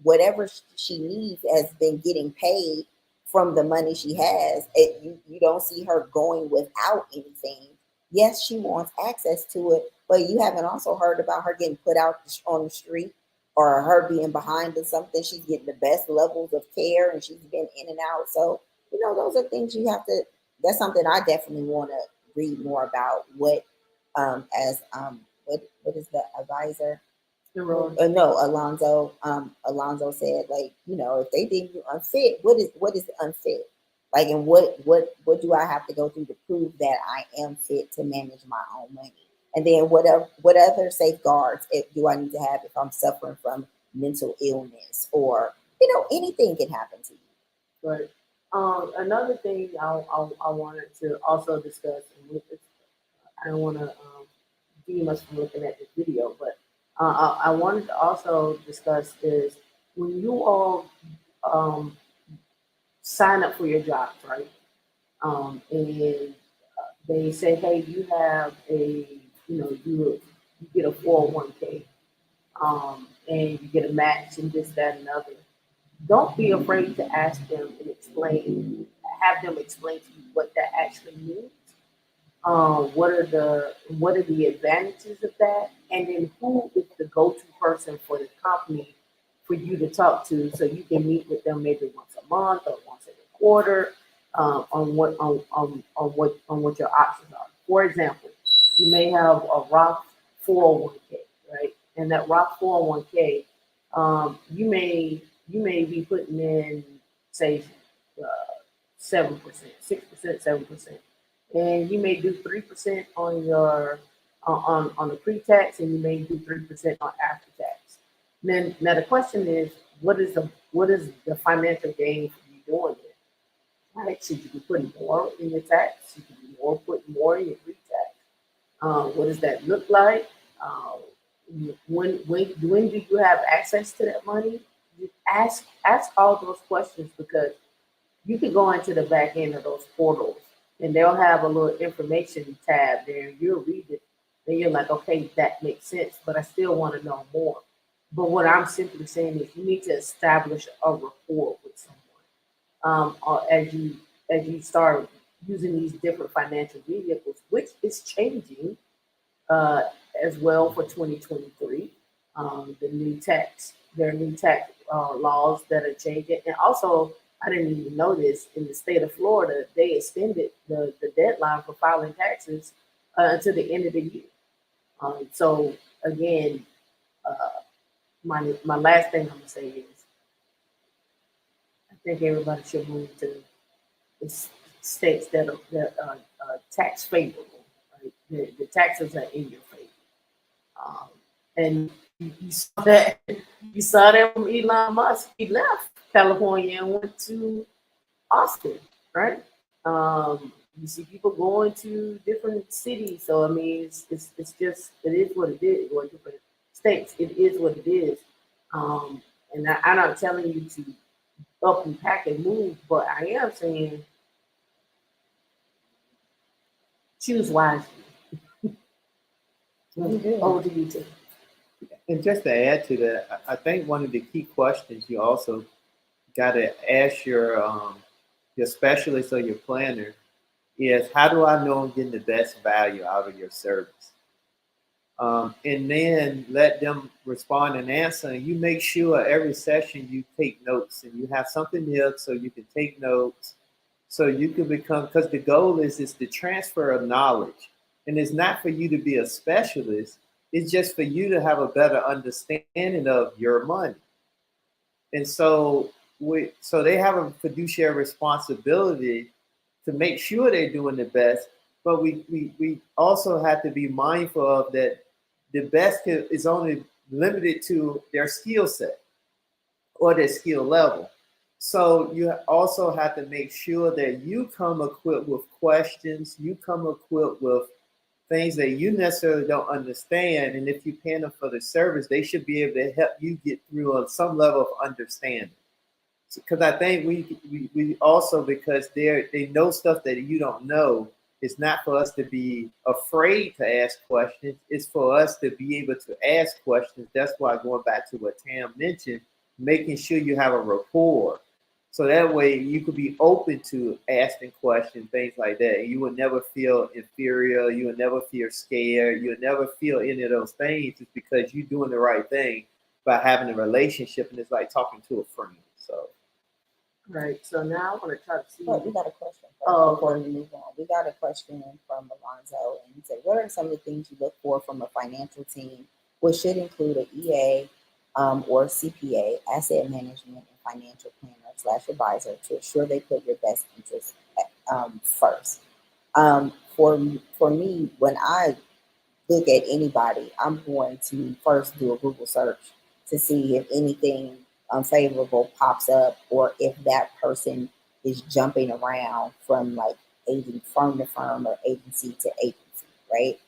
whatever she needs has been getting paid from the money she has. You don't see her going without anything. Yes, she wants access to it, but you haven't also heard about her getting put out on the street, or her being behind in something. She's getting the best levels of care, and she's been in and out. So those are things you have to. That's something I definitely want to read more about. What what is the advisor? No, Alonzo. Alonzo said, like, if they deem you unfit, what is unfit? Like, and what do I have to go through to prove that I am fit to manage my own money? And then what other safeguards do I need to have if I'm suffering from mental illness, or anything can happen to you? Right. Another thing I wanted to also discuss, and I don't want to deem us from looking at this video, but I wanted to also discuss is when you all sign up for your jobs, right? And they say, hey, you have you get a 401k, and you get a match and this, that, and other. Don't be afraid to ask them and have them explain to you what that actually means. What are the advantages of that, and then who is the go-to person for the company for you to talk to, so you can meet with them maybe once a month or once every quarter, on what your options are. For example, you may have a Roth 401k, right? And that Roth 401k, you may be putting in, say, 7%, 6%, 7%, and you may do 3% on your on the pre-tax, and you may do 3% on after tax. Now the question is, what is the financial gain for you doing it? Right? Should you be putting more in your tax? Should you be putting more in your pre-tax? What does that look like? When do you have access to that money? Ask all those questions, because you can go into the back end of those portals, and they'll have a little information tab there, and you'll read it, and you're like, okay, that makes sense, but I still want to know more. But what I'm simply saying is, you need to establish a rapport with someone, as you start using these different financial vehicles, which is changing as well for 2023. There are new tax laws that are changing, and also, I didn't even know this, in the state of Florida, they extended the deadline for filing taxes until the end of the year. So again, my last thing I'm gonna say is, I think everybody should move to the states that are tax favorable. Right? The taxes are in your favor, and you saw that from Elon Musk. He left California and went to Austin, right? You see people going to different cities. So I mean, it's just, it is what it is. Or different states, it is what it is. And I'm not telling you to up and pack and move, but I am saying choose wisely. Over to you, too. And just to add to that, I think one of the key questions you also got to ask your specialist or your planner is how do I know I'm getting the best value out of your service? And then let them respond and answer. And you make sure every session you take notes and you have something there so you can take notes, so you can become, because the goal is the transfer of knowledge. And it's not for you to be a specialist, it's just for you to have a better understanding of your money. And so they have a fiduciary responsibility to make sure they're doing the best. But we also have to be mindful of that the best is only limited to their skill set or their skill level. So you also have to make sure that you come equipped with questions, you come equipped with things that you necessarily don't understand. And if you're paying them for the service, they should be able to help you get through on some level of understanding. Because I think we also, because they know stuff that you don't know, it's not for us to be afraid to ask questions. It's for us to be able to ask questions. That's why, going back to what Tam mentioned, making sure you have a rapport. So that way you could be open to asking questions, things like that. You would never feel inferior. You would never feel scared. You would never feel any of those things. It's because you're doing the right thing by having a relationship, and it's like talking to a friend. So. Right. So now I want to try to see. But we got a question before we move on. We got a question from Alonzo, and he said, "What are some of the things you look for from a financial team, which should include an EA or CPA, asset management and financial planner/advisor, to ensure they put your best interests first?" For me, when I look at anybody, I'm going to first do a Google search to see if anything unfavorable pops up, or if that person is jumping around from like agent firm to firm or agency to agency, right?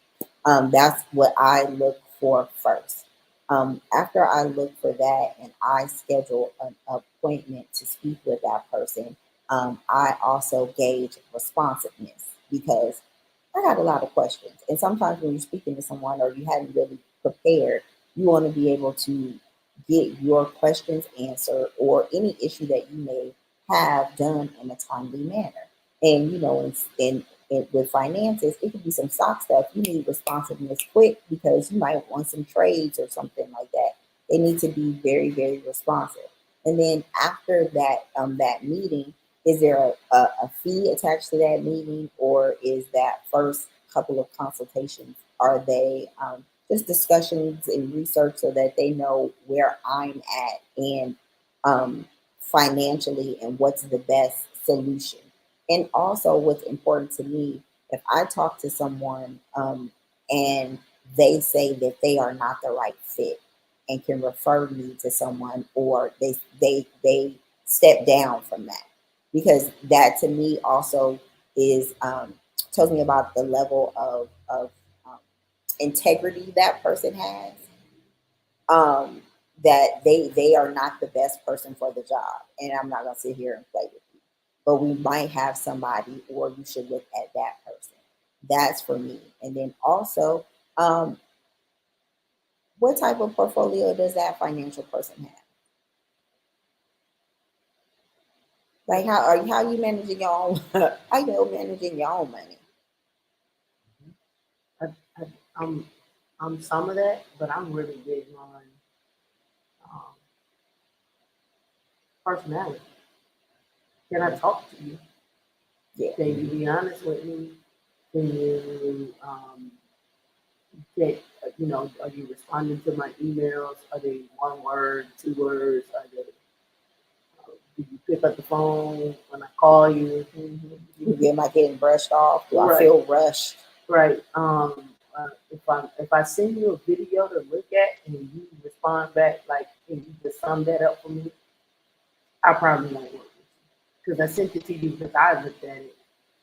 That's what I look for first. After I look for that and I schedule an appointment to speak with that person, I also gauge responsiveness, because I got a lot of questions. And sometimes when you're speaking to someone or you hadn't really prepared, you want to be able to get your questions answered, or any issue that you may have done in a timely manner. And, you know, with finances, it could be some stock stuff. You need responsiveness quick, because you might want some trades or something like that. They need to be very, very responsive. And then after that, that meeting, is there a fee attached to that meeting, or is that first couple of consultations, are they just discussions and research so that they know where I'm at and financially, and what's the best solution? And also, what's important to me, if I talk to someone and they say that they are not the right fit and can refer me to someone, or they step down from that, because that to me also is tells me about the level of integrity that person has, that they are not the best person for the job. And I'm not going to sit here and play with you, but we might have somebody, or you should look at that person. That's for me. And then also, what type of portfolio does that financial person have? Like, how you managing your own how you managing your own money? I, I'm some of that, but I'm really big on um, personality. Can I talk to you? Yeah. Can you be honest with me? Can you get, are you responding to my emails? Are they one word, 2 words? Are they, do you pick up the phone when I call you? Am I getting brushed off? Do I Right. feel rushed? Right. If I send you a video to look at and you respond back like, can you just sum that up for me? I probably won't work with you, because I sent it to you because I looked at it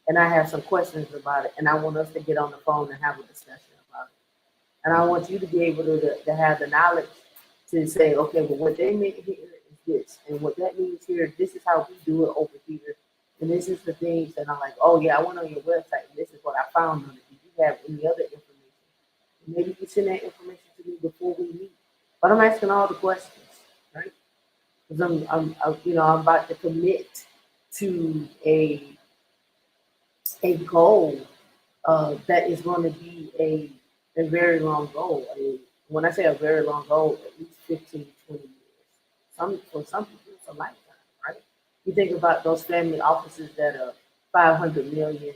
and I have some questions about it, and I want us to get on the phone and have a discussion about it. And I want you to be able to have the knowledge to say, okay, well, what they mean here is this, and what that means here, this is how we do it over here. And this is the things that I'm like, oh yeah, I went on your website and this is what I found on it. Do you have any other information? Maybe you send that information to me before we meet. But I'm asking all the questions, right? Because I'm about to commit to a a goal that is going to be a very long goal. I mean, when I say a very long goal, at least 15, 20 years. For some people, it's a lifetime, right? You think about those family offices that are 500 million,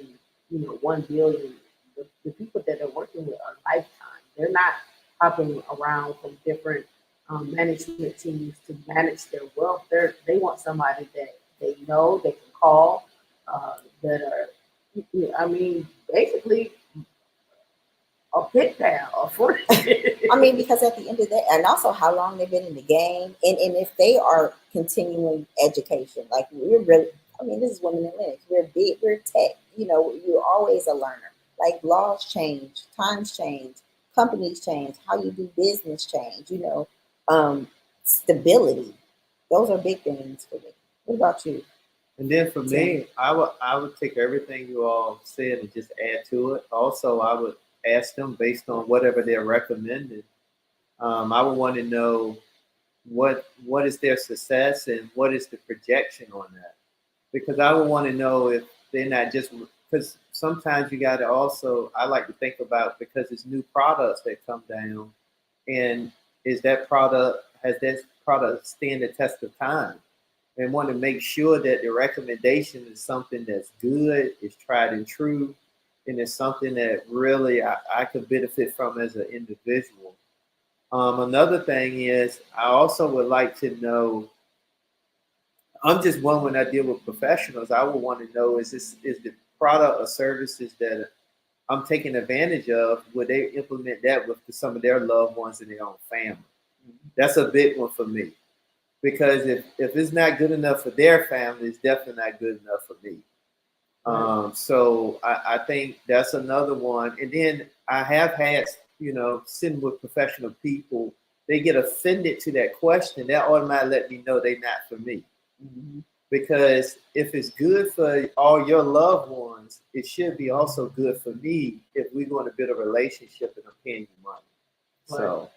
1 billion. The people that they're working with are lifetime. They're not hopping around from different management teams to manage their wealth. They want somebody that they know they can call, that are, I mean, basically a pit pal for I mean, because at the end of the day, and also how long they've been in the game, and if they are continuing education, like we're really, I mean, this is Women in Linux. We're big, we're tech. You're always a learner. Like laws change, times change, companies change, how you do business change. Stability. Those are big things for me. What about you? And then for me, I would take everything you all said and just add to it. Also, I would ask them based on whatever they're recommending. I would want to know what is their success and what is the projection on that, because I would want to know if they're not just, because sometimes you got to also, I like to think about, because it's new products that come down, and has that product stand the test of time, and want to make sure that the recommendation is something that's good, is tried and true, and it's something that really I could benefit from as an individual. Another thing is I also would like to know, I'm just one, when I deal with professionals, I would want to know, is the product or services that I'm taking advantage of, would they implement that with some of their loved ones in their own family? That's a big one for me. Because if it's not good enough for their family, it's definitely not good enough for me. So I think that's another one. And then I have had, sitting with professional people, they get offended to that question. That automatically let me know they're not for me. Mm-hmm. Because if it's good for all your loved ones, it should be also good for me if we're going to build a relationship and I'm paying you money. Right.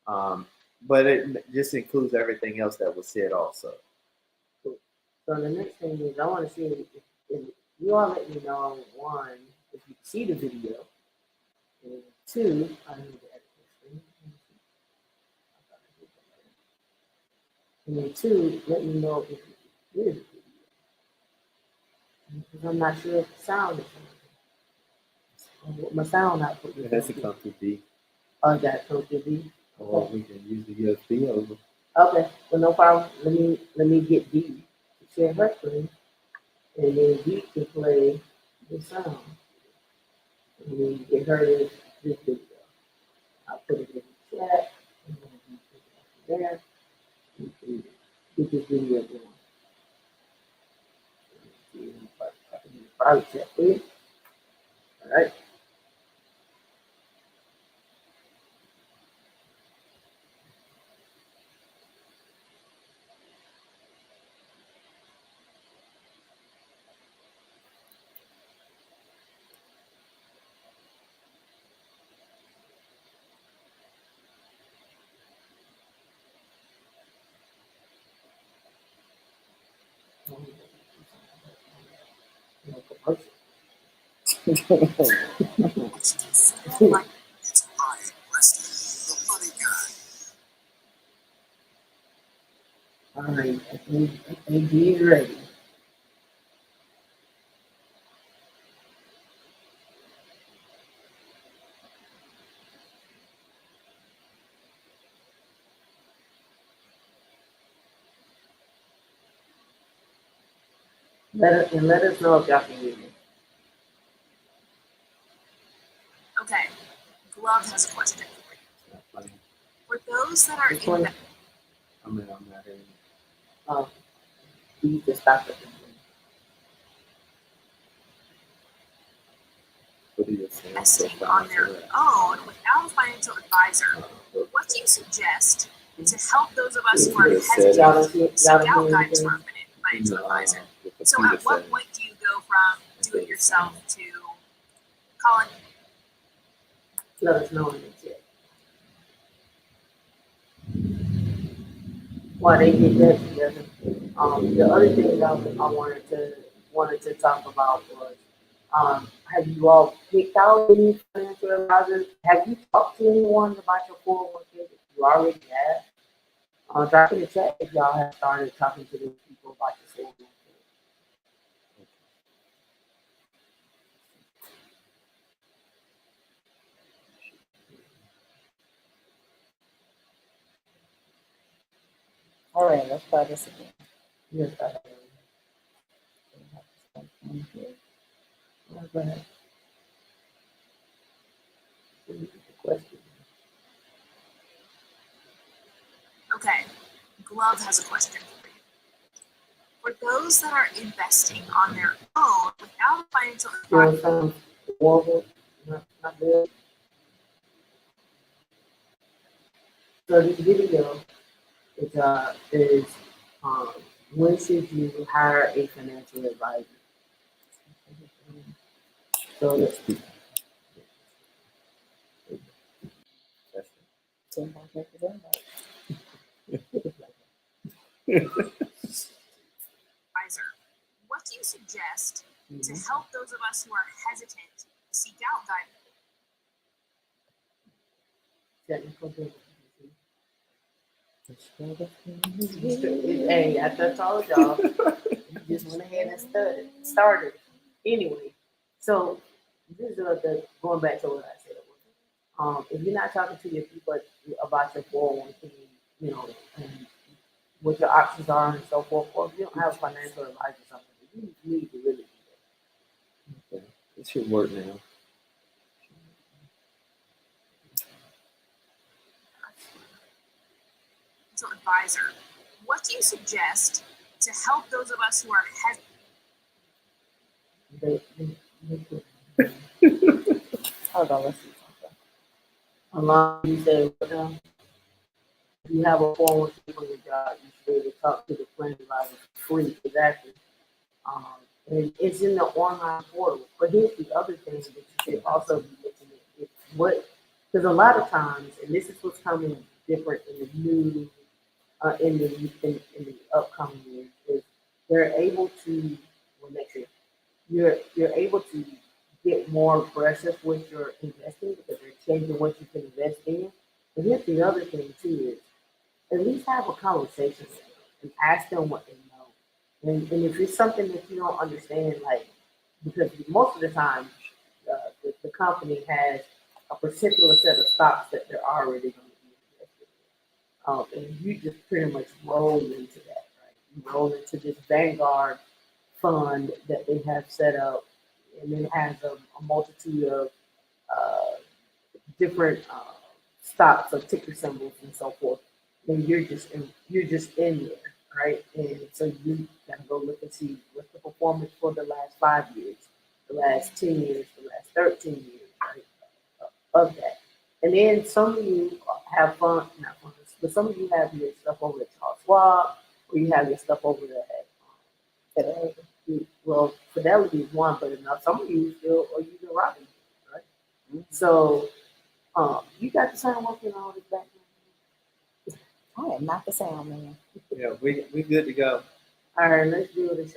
So, but it just includes everything else that was said also. So the next thing is I want to see if you all let me know, one, if you see the video, and two, I need to edit this thing. And then two, let me know if you hear the video. Because I'm not sure if the sound is on. What my sound output is. It has to come through B. Oh, you got to come through B? Or we can use the USB over. Okay, well, no problem. Let me get B to share her screen, and then B can play the sound. And then get her this video. I'll put it in the chat, and then you put it there. You can get this video going. I can do the private chat for you. All right. All right, I think he's ready. Let us know if y'all can hear me. Okay, Glove has a question for you. For those that are in the... I'm not hearing. Oh, you just stop it. Investing on their own without a financial advisor, what do you suggest to help those of us who are hesitant to seek out guidance from a financial advisor? So at what point do you go from do it yourself to calling? Let us know in the chat. While they get that together, the other thing that I wanted to talk about was Have you all picked out any financial advisors? Have you talked to anyone about your 401k that you already have? Drop in the chat if y'all have started talking to those people about your 401k. All right, let's try this again. Yes, I have. Go ahead. Question. Okay, Glove has a question for you. For those that are investing on their own without a financial advisor, Still sounds horrible. Not good. So this video is when should you hire a financial advisor? So let's Tim won't take his invite. advisor, what do you suggest to help those of us who are hesitant to seek out guidance? technical difficulties. Hey, I just told y'all, you just went ahead and started. Anyway, so this is the going back to what I said. If you're not talking to your people about your 401k, you know, and what your options are and so forth, or if you don't have a financial advisor or something, you need to really do that. Okay. It should work now. So, advisor, what do you suggest to help those of us who are Hold on, let's see something. Along you said, if you have a 401k for your job, you should be able to talk to the plan advisor for free. Exactly. And it's in the online portal. But here's the other thing that you should also be looking at. It's what, because a lot of times, and this is what's coming different in the new, in the upcoming years, is they're able to, well, next year, you're able to get more aggressive with your investing because they're changing what you can invest in. And here's the other thing too is at least have a conversation with them and ask them what they know. And if it's something that you don't understand, like because most of the time the company has a particular set of stocks that they're already going to be invested in. And you just pretty much roll into that, right? You roll into this Vanguard fund that they have set up, and it has a multitude of uh, different stocks or ticker symbols and so forth. And you're just in there, right? And so you gotta go look and see what's the performance for the last 5 years, the last 10 years, the last 13 years, right? Of that. And then some of you have fun, not fun, but some of you have your stuff over at Charles Schwab, or you have your stuff over there at well, Fidelity is one, but enough. Some of you still are using Robinhood, right? So you got the sound working on this background. I am not the sound man. Yeah, we good to go. All right, let's do this.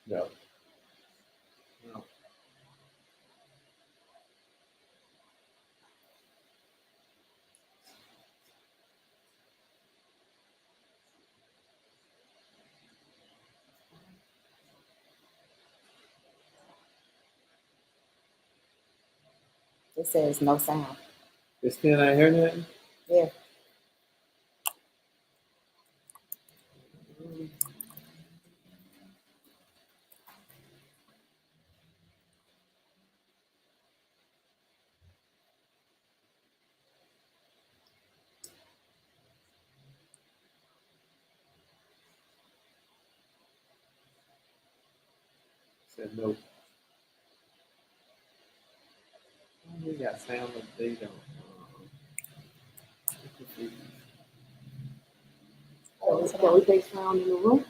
No. No. It says no sound. It's still not hearing that? Yeah. Said no. We got sound of they don't. Can we take sound in the room?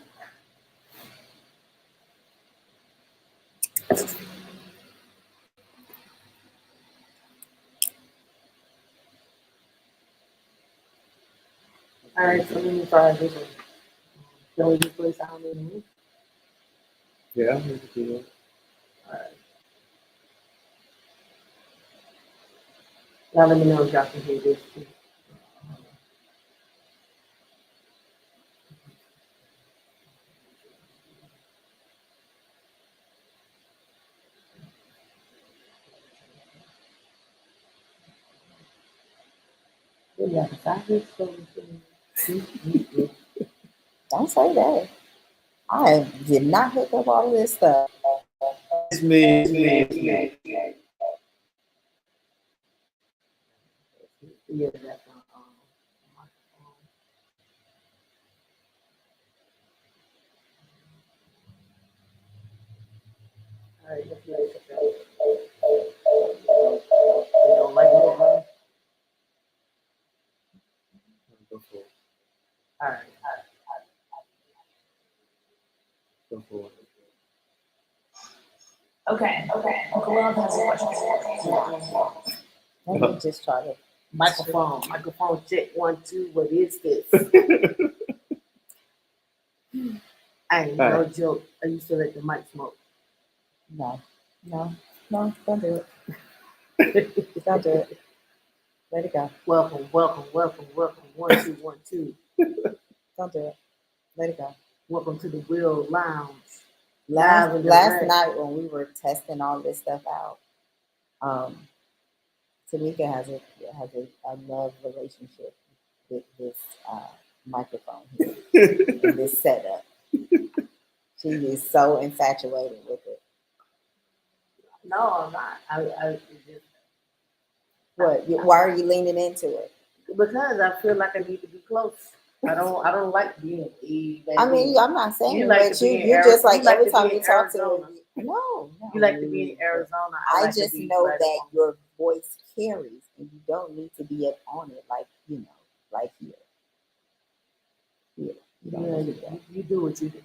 All right, so let me try this one. Can we just play sound in the room? Yeah, we can do that. All right. Now let me know if y'all can hear this too. Yeah, Don't say that. I did not hook up all of this stuff. It's me. Yeah, that's microphone. All right, let's play it. You don't like it, right? Go for it. All right. Go for it. Okay. Uncle Will has a question. Let me just try to. Microphone check 1 2. What is this? I ain't no joke. I used to let the mic smoke. No, don't do it. Don't do it. Let it go. Welcome. 1 2 1 2. Don't do it. Let it go. Welcome to the Will Lounge. Last Live and direct. night when we were testing all this stuff out, Tameika has a love relationship with this microphone here and this setup. She is so infatuated with it. No, I'm not. I just, What? Why are you leaning into it? because I feel like I need to be close. I don't like being I mean, I'm not saying You like but to be in you're just Ari- like you like every to be time in you talk to Arizona. her. No. You like to be in Arizona. I like to just be know right that on. your voice carries, and you don't need to be up on it like like here. You don't Yeah, need that. you do what you do.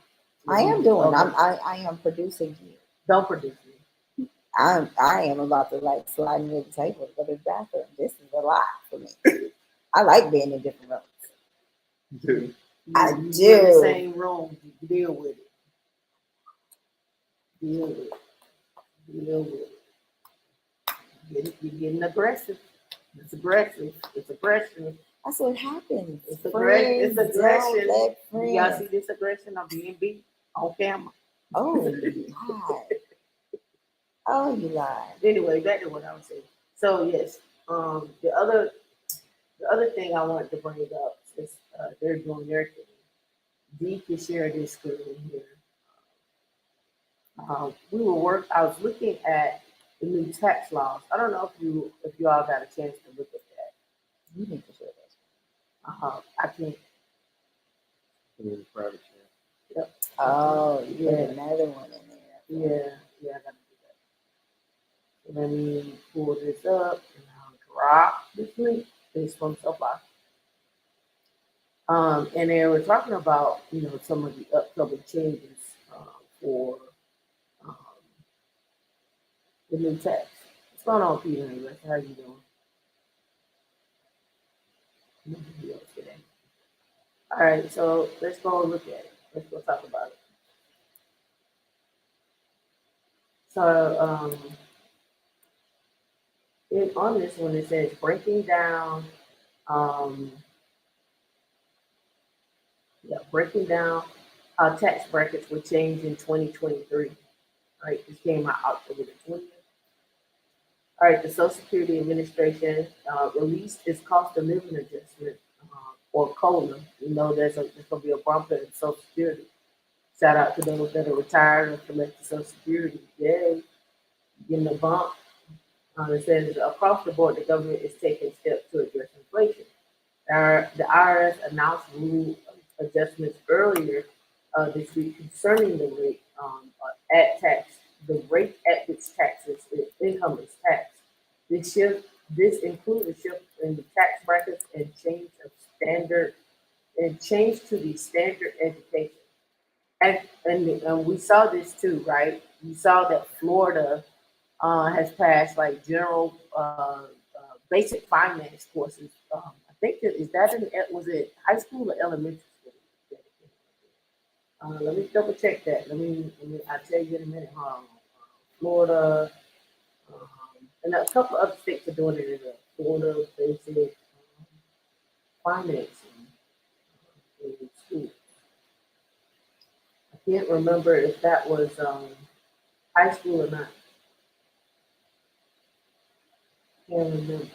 I am doing. Okay. I am producing here. Don't produce me. I am about to like slide near the table to go to the bathroom. This is a lot for me. I like being in different rooms. Dude. I You're in the do. same room. You deal with it. Deal with it. You're getting aggressive. It's aggressive. It's aggression. That's what happens. It's Friends aggression. don't let Y'all friends. see this aggression? I'm being beat on camera. Oh, you lied. Oh, you lied. Anyway, back to what I was saying. So yes, the other thing I wanted to bring up is they're doing their thing. Dee can share this screen here. I was looking at the new tax laws. I don't know if you all got a chance to look at that. You need to share this. I can't. In the private chat. Yep. Oh, you put Yeah. another one in there. Yeah, I gotta do that. Let me pull this up and I'll drop this link. This from SoFi. And they were talking about some of the upcoming changes for um, the new tax. What's going on, Peter? How you doing? No videos today. All right, so let's go look at it. Let's go talk about it. So on this one it says breaking down how tax brackets were changed in 2023. Right, this came out October the 20th. All right, the Social Security Administration released its cost of living adjustment, or COLA. You know, there's going to be a bump in Social Security. Shout out to those that are retired and collect Social Security. Yay, getting a bump. It says across the board, the government is taking steps to address inflation. The IRS announced rule adjustments earlier this week concerning the rate at tax the rate at which income is taxed. This includes a shift in the tax brackets and change to the standard education. And we saw this too, right? We saw that Florida has passed like general basic finance courses. I think was it high school or elementary school? Let me double check that. I'll tell you in a minute. Florida, and a couple other states are doing it as well. Florida basic financing in school. I can't remember if that was high school or not. Can't remember.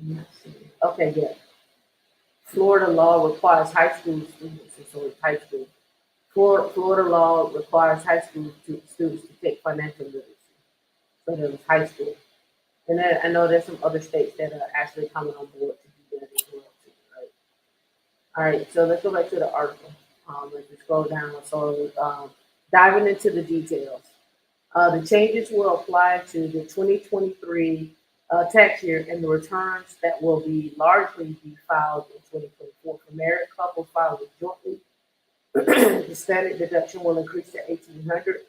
I'm not seeing. Okay, yeah. Florida law requires high school students, and so it's high school. Florida law requires high school students to take financial literacy. So that was high school. And then I know there's some other states that are actually coming on board to do that as well too, right? All right, so let's go back to the article. Let's just scroll down. So diving into the details. The changes will apply to the 2023 tax year, and the returns that will be largely filed in 2024. For married couples filing jointly, the standard deduction will increase to $1,800.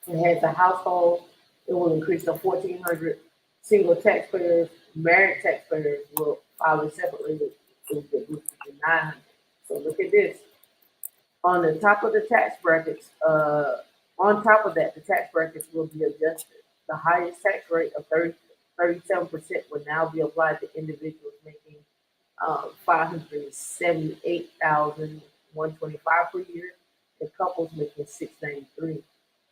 And as a household, it will increase to $1,400. Single taxpayers, married taxpayers will file it separately with the $900. So look at this. On the top of the tax brackets, on top of that, the tax brackets will be adjusted. The highest tax rate of 37% will now be applied to individuals making $578,125 per year, and couples making $693.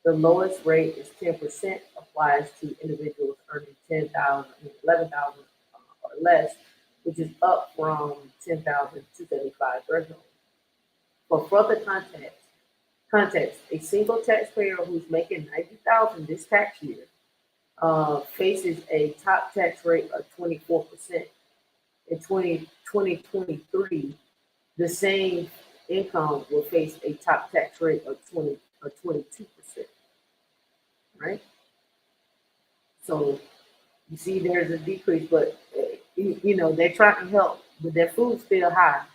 The lowest rate is 10%, applies to individuals earning $10,000, $11,000 or less, which is up from $10,275 threshold. For further context, a single taxpayer who's making $90,000 this tax year faces a top tax rate of 24%. In 2023, the same income will face a top tax rate of 22%. Right? So you see there's a decrease, but they're trying to help, but their food's still high.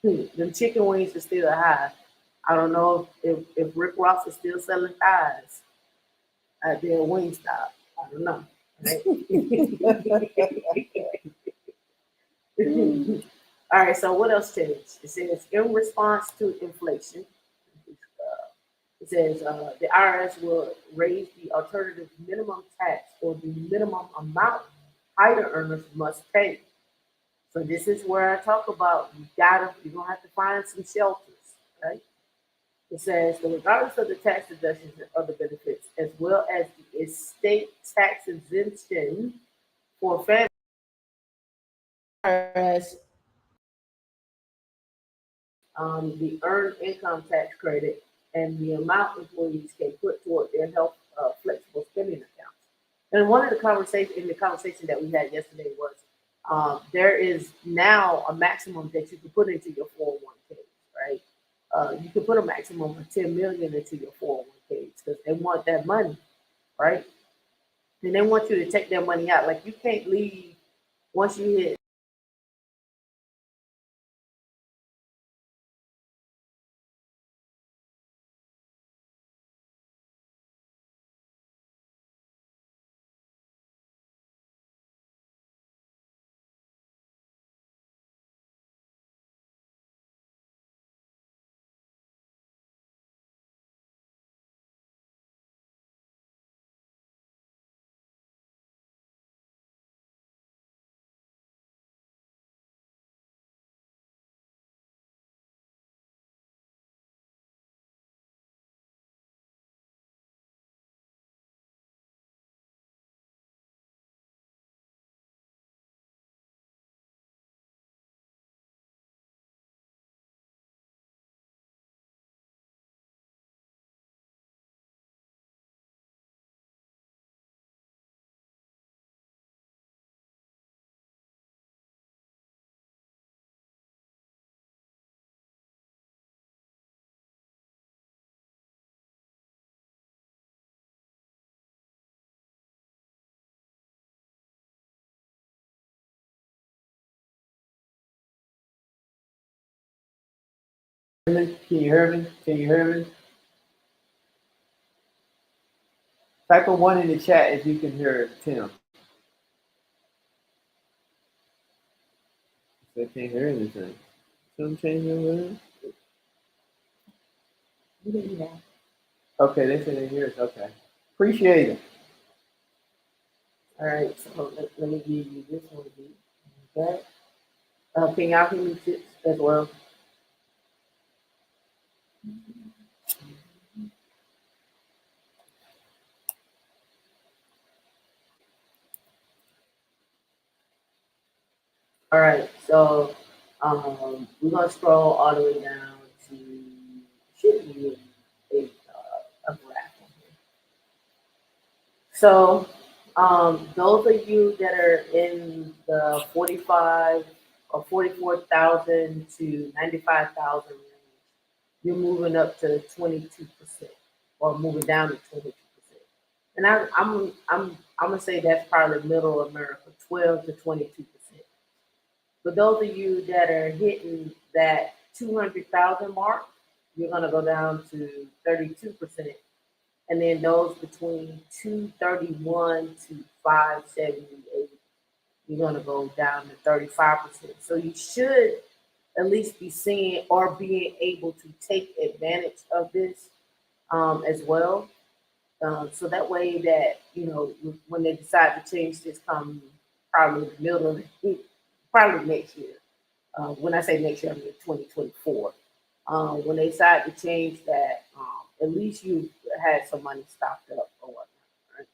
Them chicken wings are still high. I don't know if Rick Ross is still selling thighs at their Wingstop. I don't know. Right? All right, so what else changed? It says in response to inflation, it says the IRS will raise the alternative minimum tax or the minimum amount higher earners must pay. So this is where I talk about you're gonna have to find some shelters, right? It says that regardless of the tax deductions and other benefits, as well as the estate tax exemption for families, the earned income tax credit and the amount employees can put toward their health flexible spending accounts. And one of the conversation that we had yesterday was there is now a maximum that you can put into your 401k, right? You can put a maximum of 10 million into your 401k because they want that money, right? And they want you to take their money out. Like you can't leave once you hit Can you hear me? Can you hear me? Type a 1 in the chat if you can hear Tim. They can't hear anything. Tim can't hear anything? You didn't know. Okay, they said they hear us. Okay. Appreciate it. All right, so let me give you this one. Okay. Can y'all hear me as well? All right, so we're gonna scroll all the way down to should be a graph. So those of you that are in the 45 or 44,000 to 95,000 range, you're moving up to 22% or moving down to 22%. And I'm gonna say that's probably middle America, 12 to 22%. For those of you that are hitting that 200,000 mark, you're gonna go down to 32%. And then those between 231 to 578, you're gonna go down to 35%. So you should at least be seeing or being able to take advantage of this as well. So that way that, you know, when they decide to change this come probably the middle of the, probably next year. When I say next year, I mean 2024. When they decide to change that, at least you had some money stocked up or whatnot,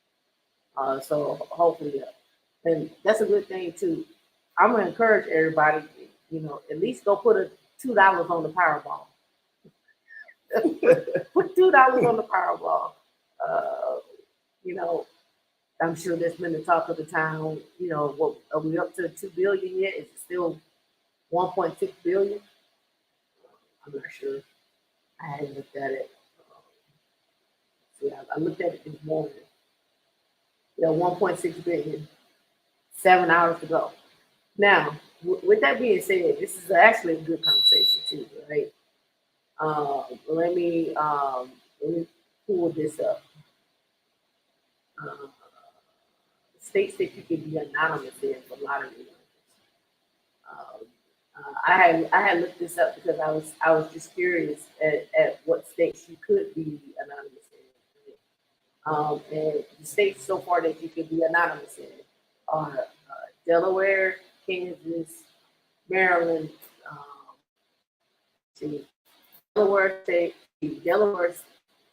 right? So hopefully, and that's a good thing too. I'm gonna encourage everybody, you know, at least go put $2 on the Powerball. Put $2 on the Powerball. You know, I'm sure that's been the talk of the town. You know, what are we up to 2 billion yet? Is it still 1.6 billion? I'm not sure. I hadn't looked at it. I looked at it this morning. Yeah, 1.6 billion. 7 hours to go. Now, with that being said, this is actually a good conversation too, right? Let me pull this up. States that you can be anonymous in for lottery. I had looked this up because I was just curious at what states you could be anonymous in. And the states so far that you can be anonymous in are Delaware, Kansas, Maryland. See, Delaware, the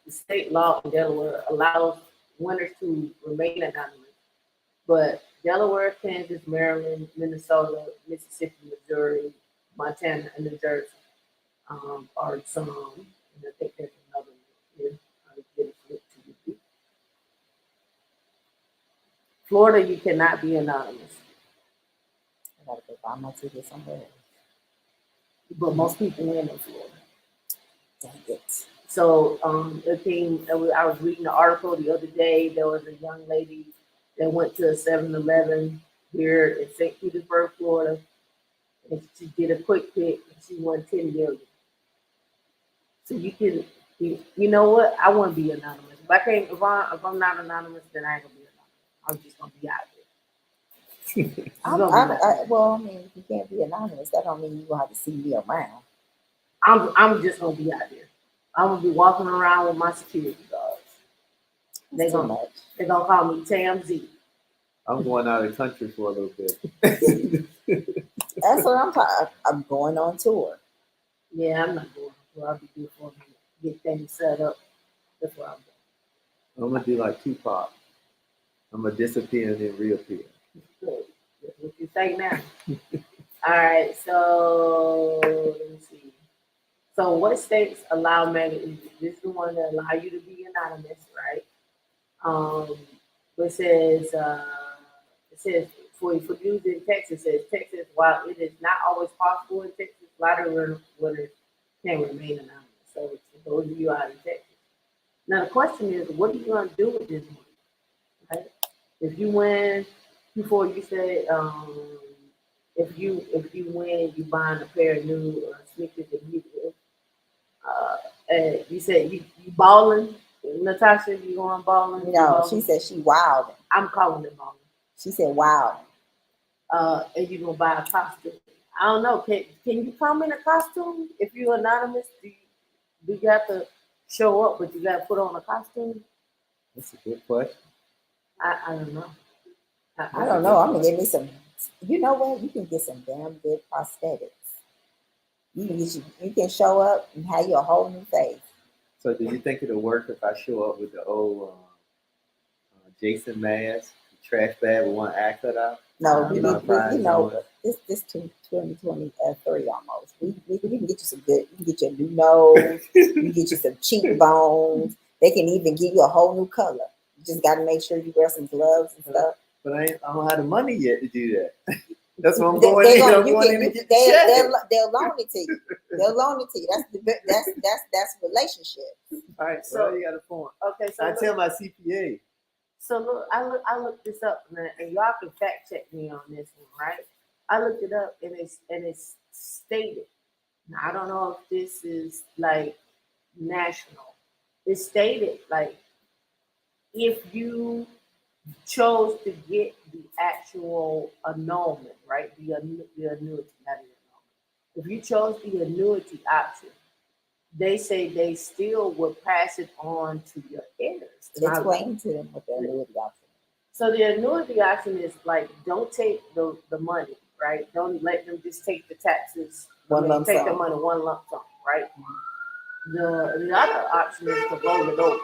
state law in Delaware allows winners to remain anonymous. But Delaware, Kansas, Maryland, Minnesota, Mississippi, Missouri, Montana, and New Jersey are some, and I think there's another one here. I'll get it flipped to you. Florida, you cannot be anonymous. I gotta go buy my ticket somewhere. But most people win in Florida. Dang it. So the thing, I was reading an article the other day. There was a young lady that went to a 7-Eleven here in St. Petersburg, Florida, and she did a quick pick and she won 10 million. So you can, you know what? I want to be anonymous. If I'm not anonymous, then I ain't gonna be anonymous. I'm just gonna be out there. Well, I mean, if you can't be anonymous, that don't mean you gonna have to see me around. I'm just gonna be out there. I'm gonna be walking around with my security guards. They're gonna call me Tam Z. I'm going out of the country for a little bit. That's what I'm talking. I'm going on tour. Yeah, I'm not going on tour. I'll be before I get things set up. That's what I'm doing. I'm gonna do like Tupac. I'm gonna disappear and then reappear. Good. That's what you say now. All right, so let me see. So what states allow magazines? This is the one that allow you to be anonymous, right? It says for you in Texas, it says Texas, while it is not always possible in Texas, lottery winners can remain anonymous. So it's for those of you out in Texas. Now the question is, what are you gonna do with this money? Right? If you win, before you said if you win, you buying a pair of new sneakers and you You said you balling, Natasha. You going balling? You No, balling? she said she wilding. I'm calling it balling. She said wilding. And you gonna buy a costume. I don't know. Can you come in a costume if you're anonymous? Do you have to show up, but you got to put on a costume? That's a good question. I don't know. I don't know. I'm gonna get me some. You know what? You can get some damn good prosthetics. You can show up and have you a whole new face. So do you think it'll work if I show up with the old Jason mask, trash bag with one eye cut out? No, You know, this 2023 almost. We can get you some good. You can get you a new nose. You can get you some cheekbones. They can even give you a whole new color. You just got to make sure you wear some gloves and stuff. But I don't have the money yet to do that. That's what I'm They'll going in. I'm going in to get the check. They'll loan it to you. They'll loan it to you. That's relationship. All right, So- so you got a point. Okay, so I look, tell my CPA. so look, I looked this up, and y'all can fact check me on this one, right? I looked it up, and it's stated. Now, I don't know if this is like national. It's stated like if you chose to get the actual annulment, right? The annuity, not the annulment. If you chose the annuity option, they say they still would pass it on to your heirs. Explain to them what the annuity option is. So the annuity option is like, don't take the money, right? Don't let them just take the taxes. Lump take sum. the money one lump sum, right? The other option is to roll it over.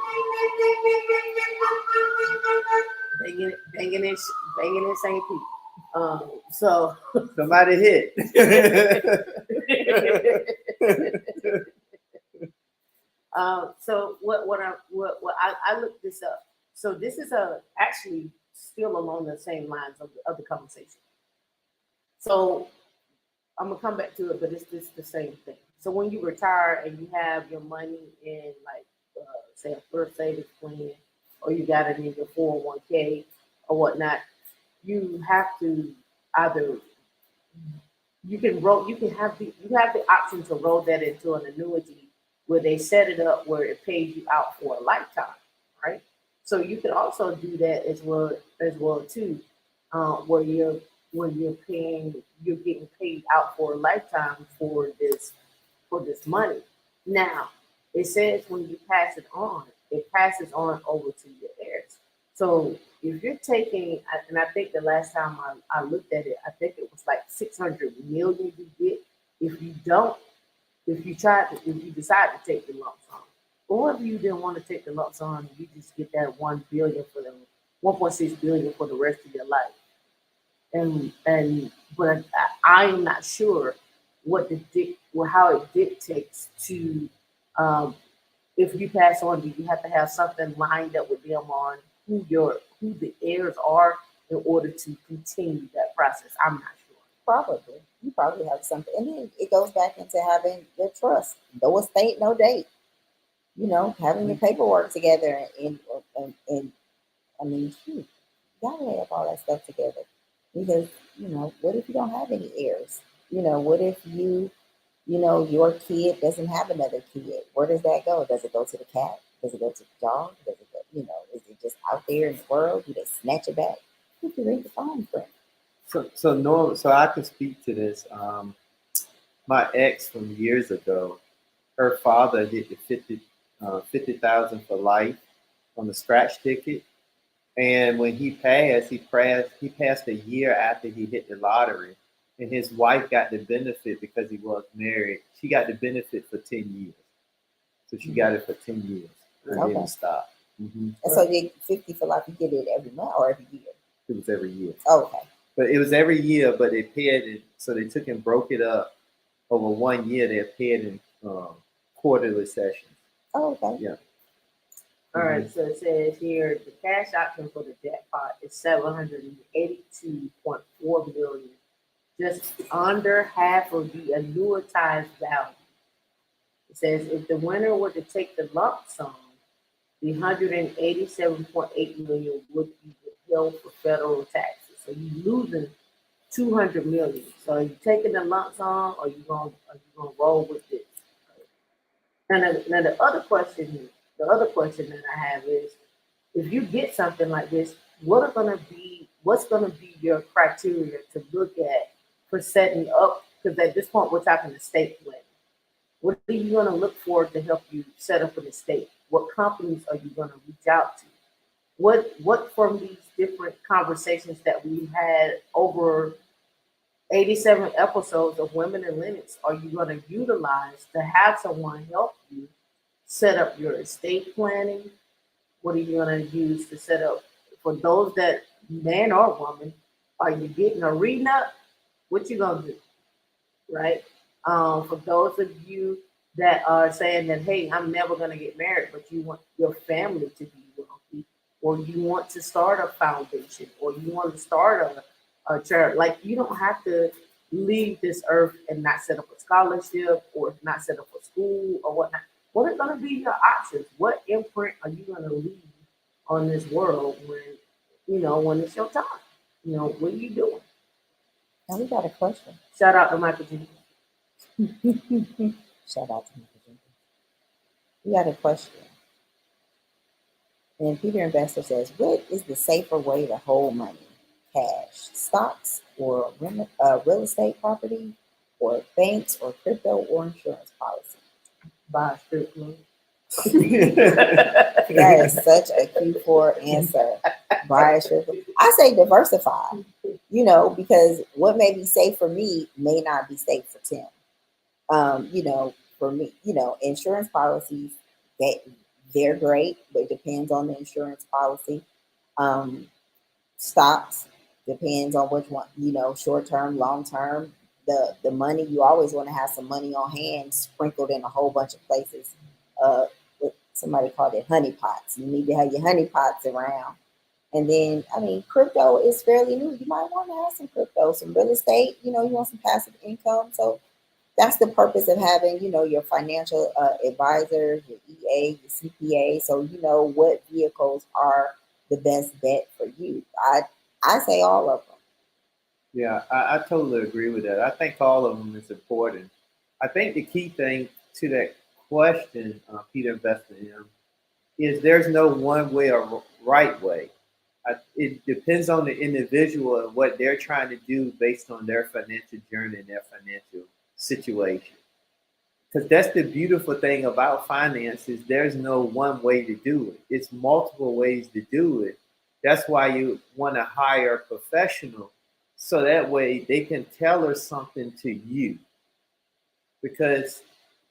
Banging in St. Pete. So Somebody hit. So what I looked this up. So this is actually still along the same lines of the conversation. So I'm gonna come back to it, but it's just the same thing. So when you retire and you have your money in like say a first savings plan, or you got it in your 401k or whatnot, you have to either you have the option to roll that into an annuity where they set it up where it pays you out for a lifetime, right? So you can also do that as well too, where you're getting paid out for a lifetime for this money. Now it says when you pass it on, it passes on over to your heirs. So if you're taking, and I think the last time I looked at it, I think it was like 600 million you get if you decide to take the lump sum. Or if you didn't want to take the lump sum, you just get that 1 billion for the 1.6 billion for the rest of your life. But I'm not sure how it dictates to if you pass on, do you have to have something lined up with them on who the heirs are in order to continue that process? I'm not sure. Probably. You probably have something. And then it goes back into having your trust. No estate, no date. You know, having your paperwork together and I mean, shoot, you gotta have all that stuff together. Because, you know, what if you don't have any heirs? You know, what if your kid doesn't have another kid? Where does that go? Does it go to the cat? Does it go to the dog? Does it go, is it just out there in the world? Do they snatch it back? You can read the fine print. So I can speak to this. My ex from years ago, her father hit the 50,000 for life on the scratch ticket. And when he passed a year after he hit the lottery. And his wife got the benefit because he was married. She got the benefit for 10 years. So she got it for 10 years. And Okay. didn't stop. Mm-hmm. And so they 50 for life, you get it every month or every year? It was every year. Oh, okay. But it was every year, but they paid it. So they took and broke it up over 1 year. They paid in quarterly sessions. Oh, okay. Yeah. All right, so it says here the cash option for the jackpot is 782.4 million, just under half of the annuitized value. It says if the winner were to take the lump sum, the 187.8 million would be withheld for federal taxes. So you're losing 200 million. So are you taking the lump sum, or you gonna roll with this? And then the other question that I have is, if you get something like this, what's gonna be your criteria to look at for setting up? Because at this point, we're talking estate planning. What are you gonna look for to help you set up an estate? What companies are you gonna reach out to? What from these different conversations that we had over 87 episodes of Women in Linux are you going to utilize to have someone help you set up your estate planning? What are you going to use to set up for those that man or woman? Are you getting a prenup? What you gonna do, right? For those of you that are saying that, hey, I'm never gonna get married, but you want your family to be wealthy, or you want to start a foundation, or you want to start a church. Like you don't have to leave this earth and not set up a scholarship or not set up a school or whatnot. What are gonna be your options? What imprint are you gonna leave on this world when it's your time? What are you doing? Now we got a question. Shout out to Michael G. Shout out to Michael Jenkins. We got a question. And Peter Investor says, what is the safer way to hold money? Cash, stocks, or real estate property, or banks, or crypto, or insurance policy? Buy a strip club. That is such a Q4 answer. Buy a strip club. I say diversify, because what may be safe for me may not be safe for Tim. For me, insurance policies, they're great, but it depends on the insurance policy. Stocks depends on which one, short term, long term. The money, you always want to have some money on hand sprinkled in a whole bunch of places. Somebody called it honey pots. You need to have your honey pots around. And then, crypto is fairly new. You might want to have some crypto, some real estate, you want some passive income. So that's the purpose of having, your financial advisor, your EA, your CPA. So you know what vehicles are the best bet for you. I say all of them. Yeah, I totally agree with that. I think all of them is important. I think the key thing to that question, Peter invested in, is there's no one way or right way. It depends on the individual and what they're trying to do based on their financial journey and their financial situation. Because that's the beautiful thing about finance is there's no one way to do it. It's multiple ways to do it. That's why you want to hire a professional so that way they can tailor something to you. Because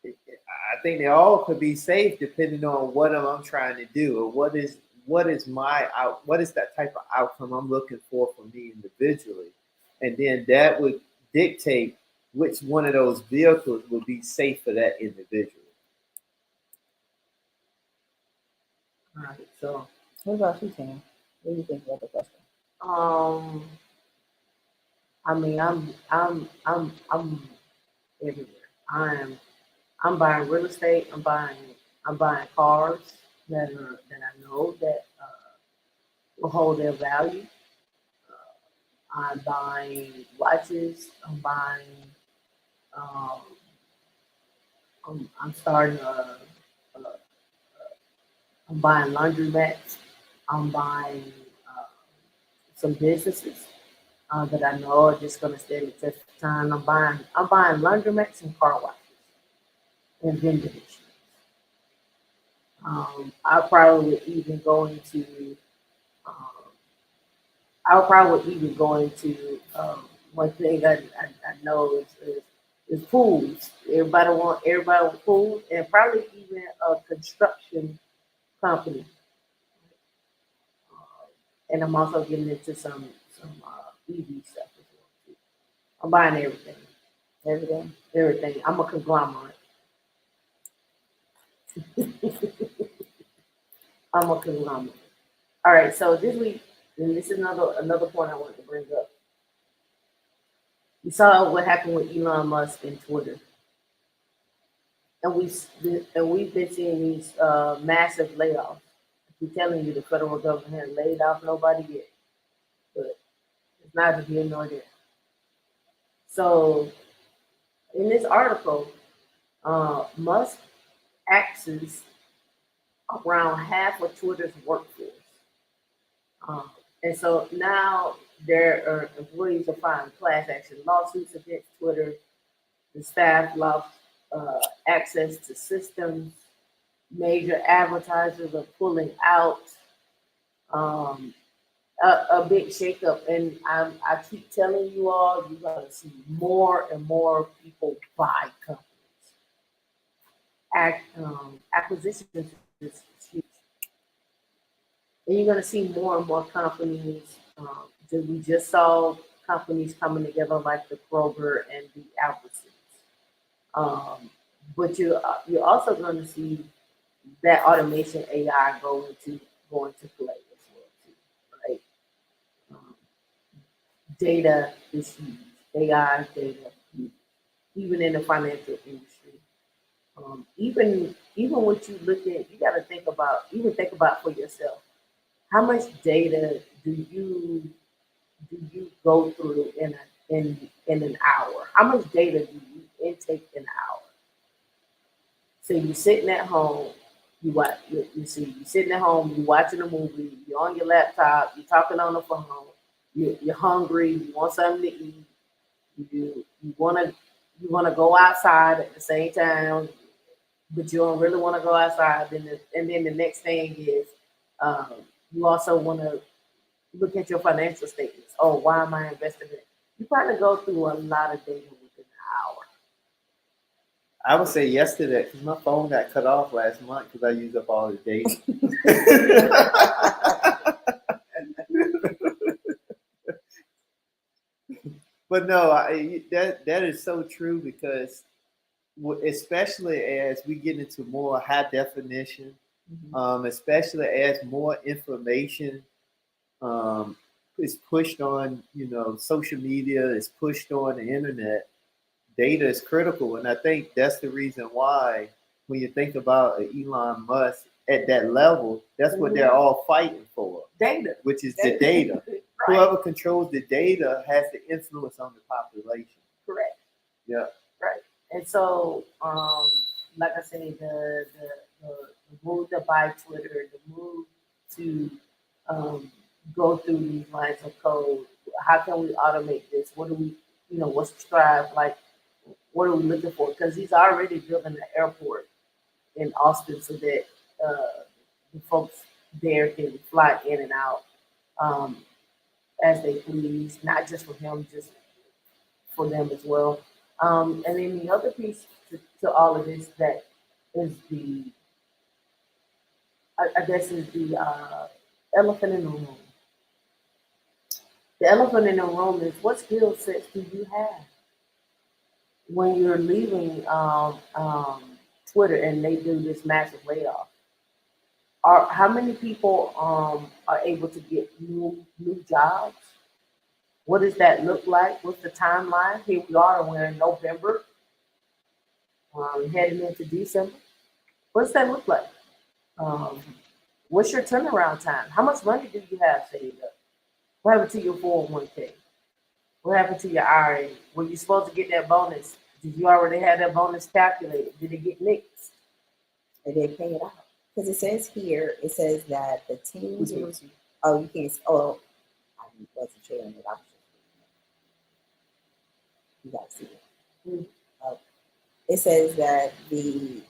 I think they all could be safe depending on what I'm trying to do or what is that type of outcome I'm looking for me individually, and then that would dictate which one of those vehicles would be safe for that individual. All right. So, what about you, Tim? What do you think about the question? I'm everywhere. I'm buying real estate. I'm buying cars that I know that will hold their value. I'm buying watches. Um, I'm starting I'm buying laundromats. I'm buying some businesses that I know are just going to stand the test of time. I'm buying laundromats and car washes and vending machines. I probably would even go into one thing I know is pools. Everybody want pools, and probably even a construction company. And I'm also getting into some EV stuff as well too. I'm buying everything. I'm a conglomerate. I'm a conglomerate. All right, so this week, and this is another point I wanted to bring up. We saw what happened with Elon Musk and Twitter, and we've been seeing these massive layoffs. I'm telling you, the federal government hasn't laid off nobody yet, but it's neither here nor there. So, in this article, Musk axes around half of Twitter's workforce. And so now there are employees are filing class action lawsuits against Twitter. The staff lost access to systems. Major advertisers are pulling out. A big shakeup, and I keep telling you all, you're gonna see more and more people buy companies. Acquisitions is huge, and you're gonna see more and more companies. We just saw companies coming together like the Kroger and the Albertsons. But you're also going to see that automation AI go into play as well too, right? Data is huge. AI data, huge. Even in the financial industry. Even what you look at, you got to think about for yourself. How much data do you go through in an hour? How much data do you intake in an hour? So you're sitting at home, you're sitting at home, you're watching a movie, you're on your laptop, you're talking on the phone, you're hungry, you want something to eat, you wanna go outside at the same time, but you don't really want to go outside. And then the next thing is you also want to look at your financial statements. Oh, why am I investing in it? You probably go through a lot of data within an hour. I would say yesterday because my phone got cut off last month because I used up all the data. But no, that is so true because especially as we get into more high definition, especially as more information is pushed on, social media, is pushed on the internet, data is critical. And I think that's the reason why when you think about Elon Musk at that level, that's what they're all fighting for. Data. Which is the data. Right. Whoever controls the data has the influence on the population. Correct. Yeah. Right. And so, like I said, the move to buy Twitter, the move to go through these lines of code. How can we automate this? What do we, what's the strive like? What are we looking for? Because he's already building an airport in Austin so that the folks there can fly in and out as they please, not just for him, just for them as well. And then the other piece to all of this that is I guess is the elephant in the room. The elephant in the room is what skill sets do you have when you're leaving Twitter and they do this massive layoff? How many people are able to get new jobs? What does that look like? What's the timeline? Here we are, we're in November, heading into December. What does that look like? What's your turnaround time? How much money do you have saved up? What happened to your 401k? What happened to your IRA? Were you supposed to get that bonus? Did you already have that bonus calculated? Did it get mixed? Or they pay it out? Because it says here, that the teams. Oh, you can't. Oh, I wasn't sharing it. You got to see it. It says that the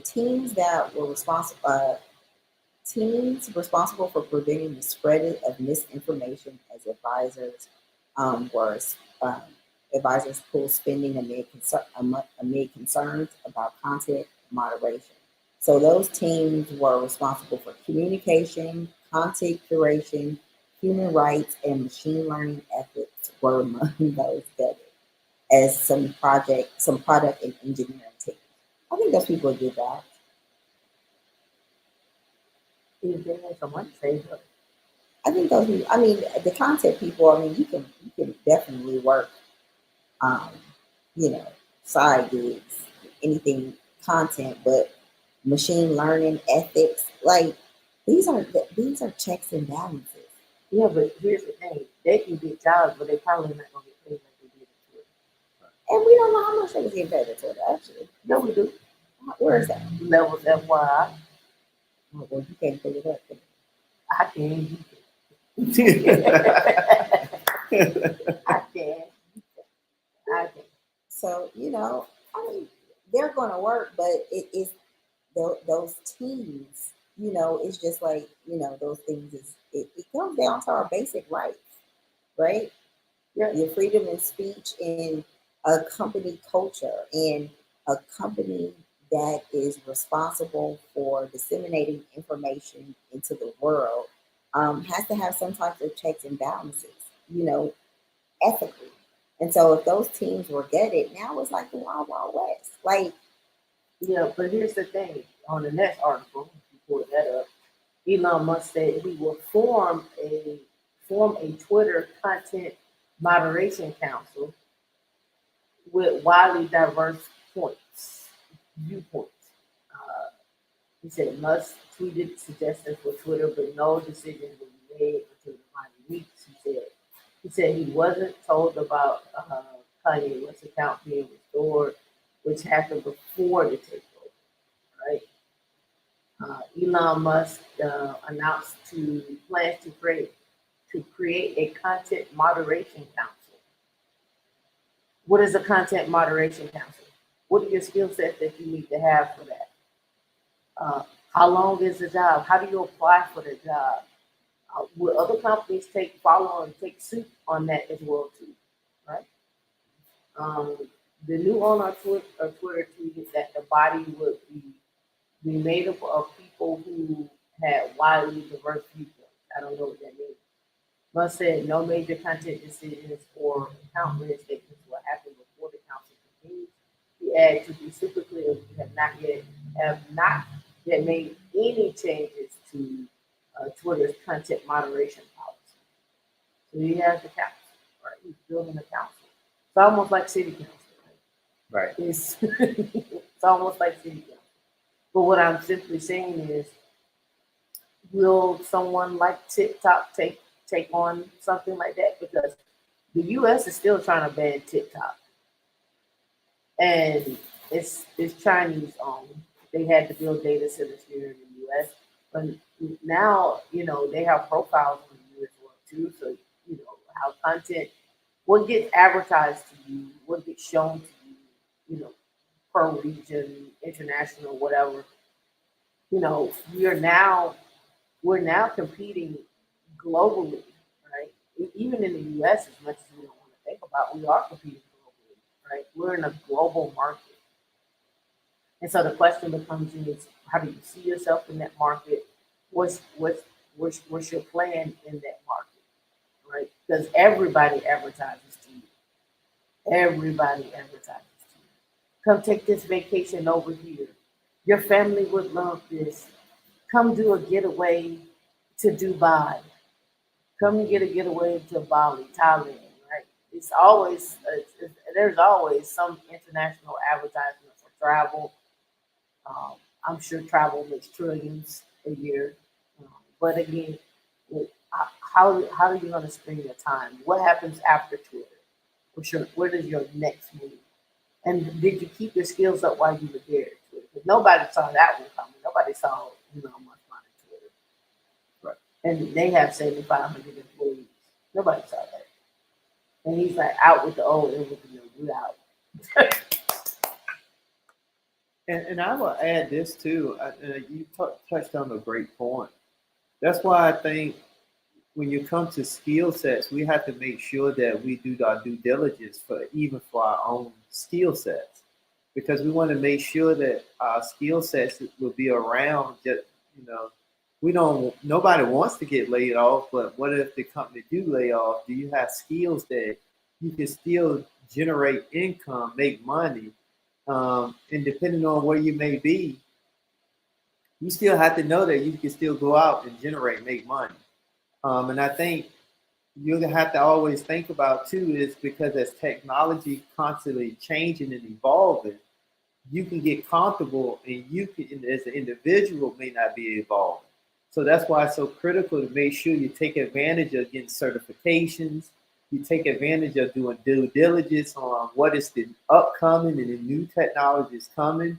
teams that were responsible for preventing the spread of misinformation as advisors advisors pulled spending amid concerns about content moderation. So those teams were responsible for communication, content curation, human rights, and machine learning ethics were among those vetted as some product and engineering teams. I think those people did that. I think those people, the content people, you can definitely work, side gigs, anything content, but machine learning, ethics, these are checks and balances. Yeah, but here's the thing: they can get jobs, but they probably not gonna get paid like they did at Twitter. And we don't know how much they was getting paid at Twitter, actually. No, we do. Where is that? Levels FYI. Oh, well, you can't pull it up. I can. I can. I can. So, I mean, they're going to work, but it is those teams, it's just like, those things it comes down to our basic rights, right? Yeah. Your freedom of speech in a company culture and a company that is responsible for disseminating information into the world has to have some types of checks and balances, ethically. And so if those teams were gutted, now it's like the Wild Wild West. Like, Yeah, but here's the thing. On the next article, if you pull that up, Elon Musk said he will form a Twitter content moderation council with widely diverse viewpoints. He said Musk tweeted suggestions for Twitter, but no decision will be made until the final weeks. He said he wasn't told about Kanye West's account being restored, which happened before the takeover, right? Elon Musk announced plans to create a content moderation council. What is a content moderation council? What are your skill sets that you need to have for that? How long is the job? How do you apply for the job? Will other companies take suit on that as well too, right? The new owner of Twitter tweeted that the body would be made up of people who had widely diverse viewpoints. I don't know what that means. Musk said no major content decisions or account reinstatements will happen before the council convenes. He added, to be super clear, we have not yet made any changes to Twitter's content moderation policy. So he has the council, right? He's building a council. It's almost like city council, right? Right. It's almost like city council. But what I'm simply saying is, will someone like TikTok take on something like that? Because the U.S. is still trying to ban TikTok, and it's Chinese owned. They had to build data centers here in the U.S., but now they have profiles in the U.S. world too. So how what gets advertised to you, what gets shown to you, per region, international, whatever. We're now competing globally, right? Even in the U.S., as much as we don't want to think about, we are competing globally, right? We're in a global market. And so the question becomes is, how do you see yourself in that market? What's your plan in that market, right? Because everybody advertises to you. Everybody advertises to you. Come take this vacation over here. Your family would love this. Come do a getaway to Dubai. Come get a getaway to Bali, Thailand, right? There's always some international advertisement for travel. I'm sure travel makes trillions a year. But again, how are you going to spend your time? What happens after Twitter? Where does your next move? And did you keep your skills up while you were there at Twitter? Because nobody saw that one coming. Nobody saw Elon Musk running Twitter. Right. And they have 7,500 employees. Nobody saw that. And he's like out with the old and with the new. We out. And I will add this too. You touched on a great point. That's why I think when you come to skill sets, we have to make sure that we do our due diligence even for our own skill sets, because we want to make sure that our skill sets will be around. Nobody wants to get laid off, but what if the company do lay off? Do you have skills that you can still generate income, make money? And depending on where you may be, you still have to know that you can still go out and make money. And I think you're gonna have to always think about too is because as technology constantly changing and evolving, you can get comfortable and you can, as an individual, may not be evolving. So that's why it's so critical to make sure you take advantage of getting certifications. You take advantage of doing due diligence on what is the upcoming and the new technologies coming.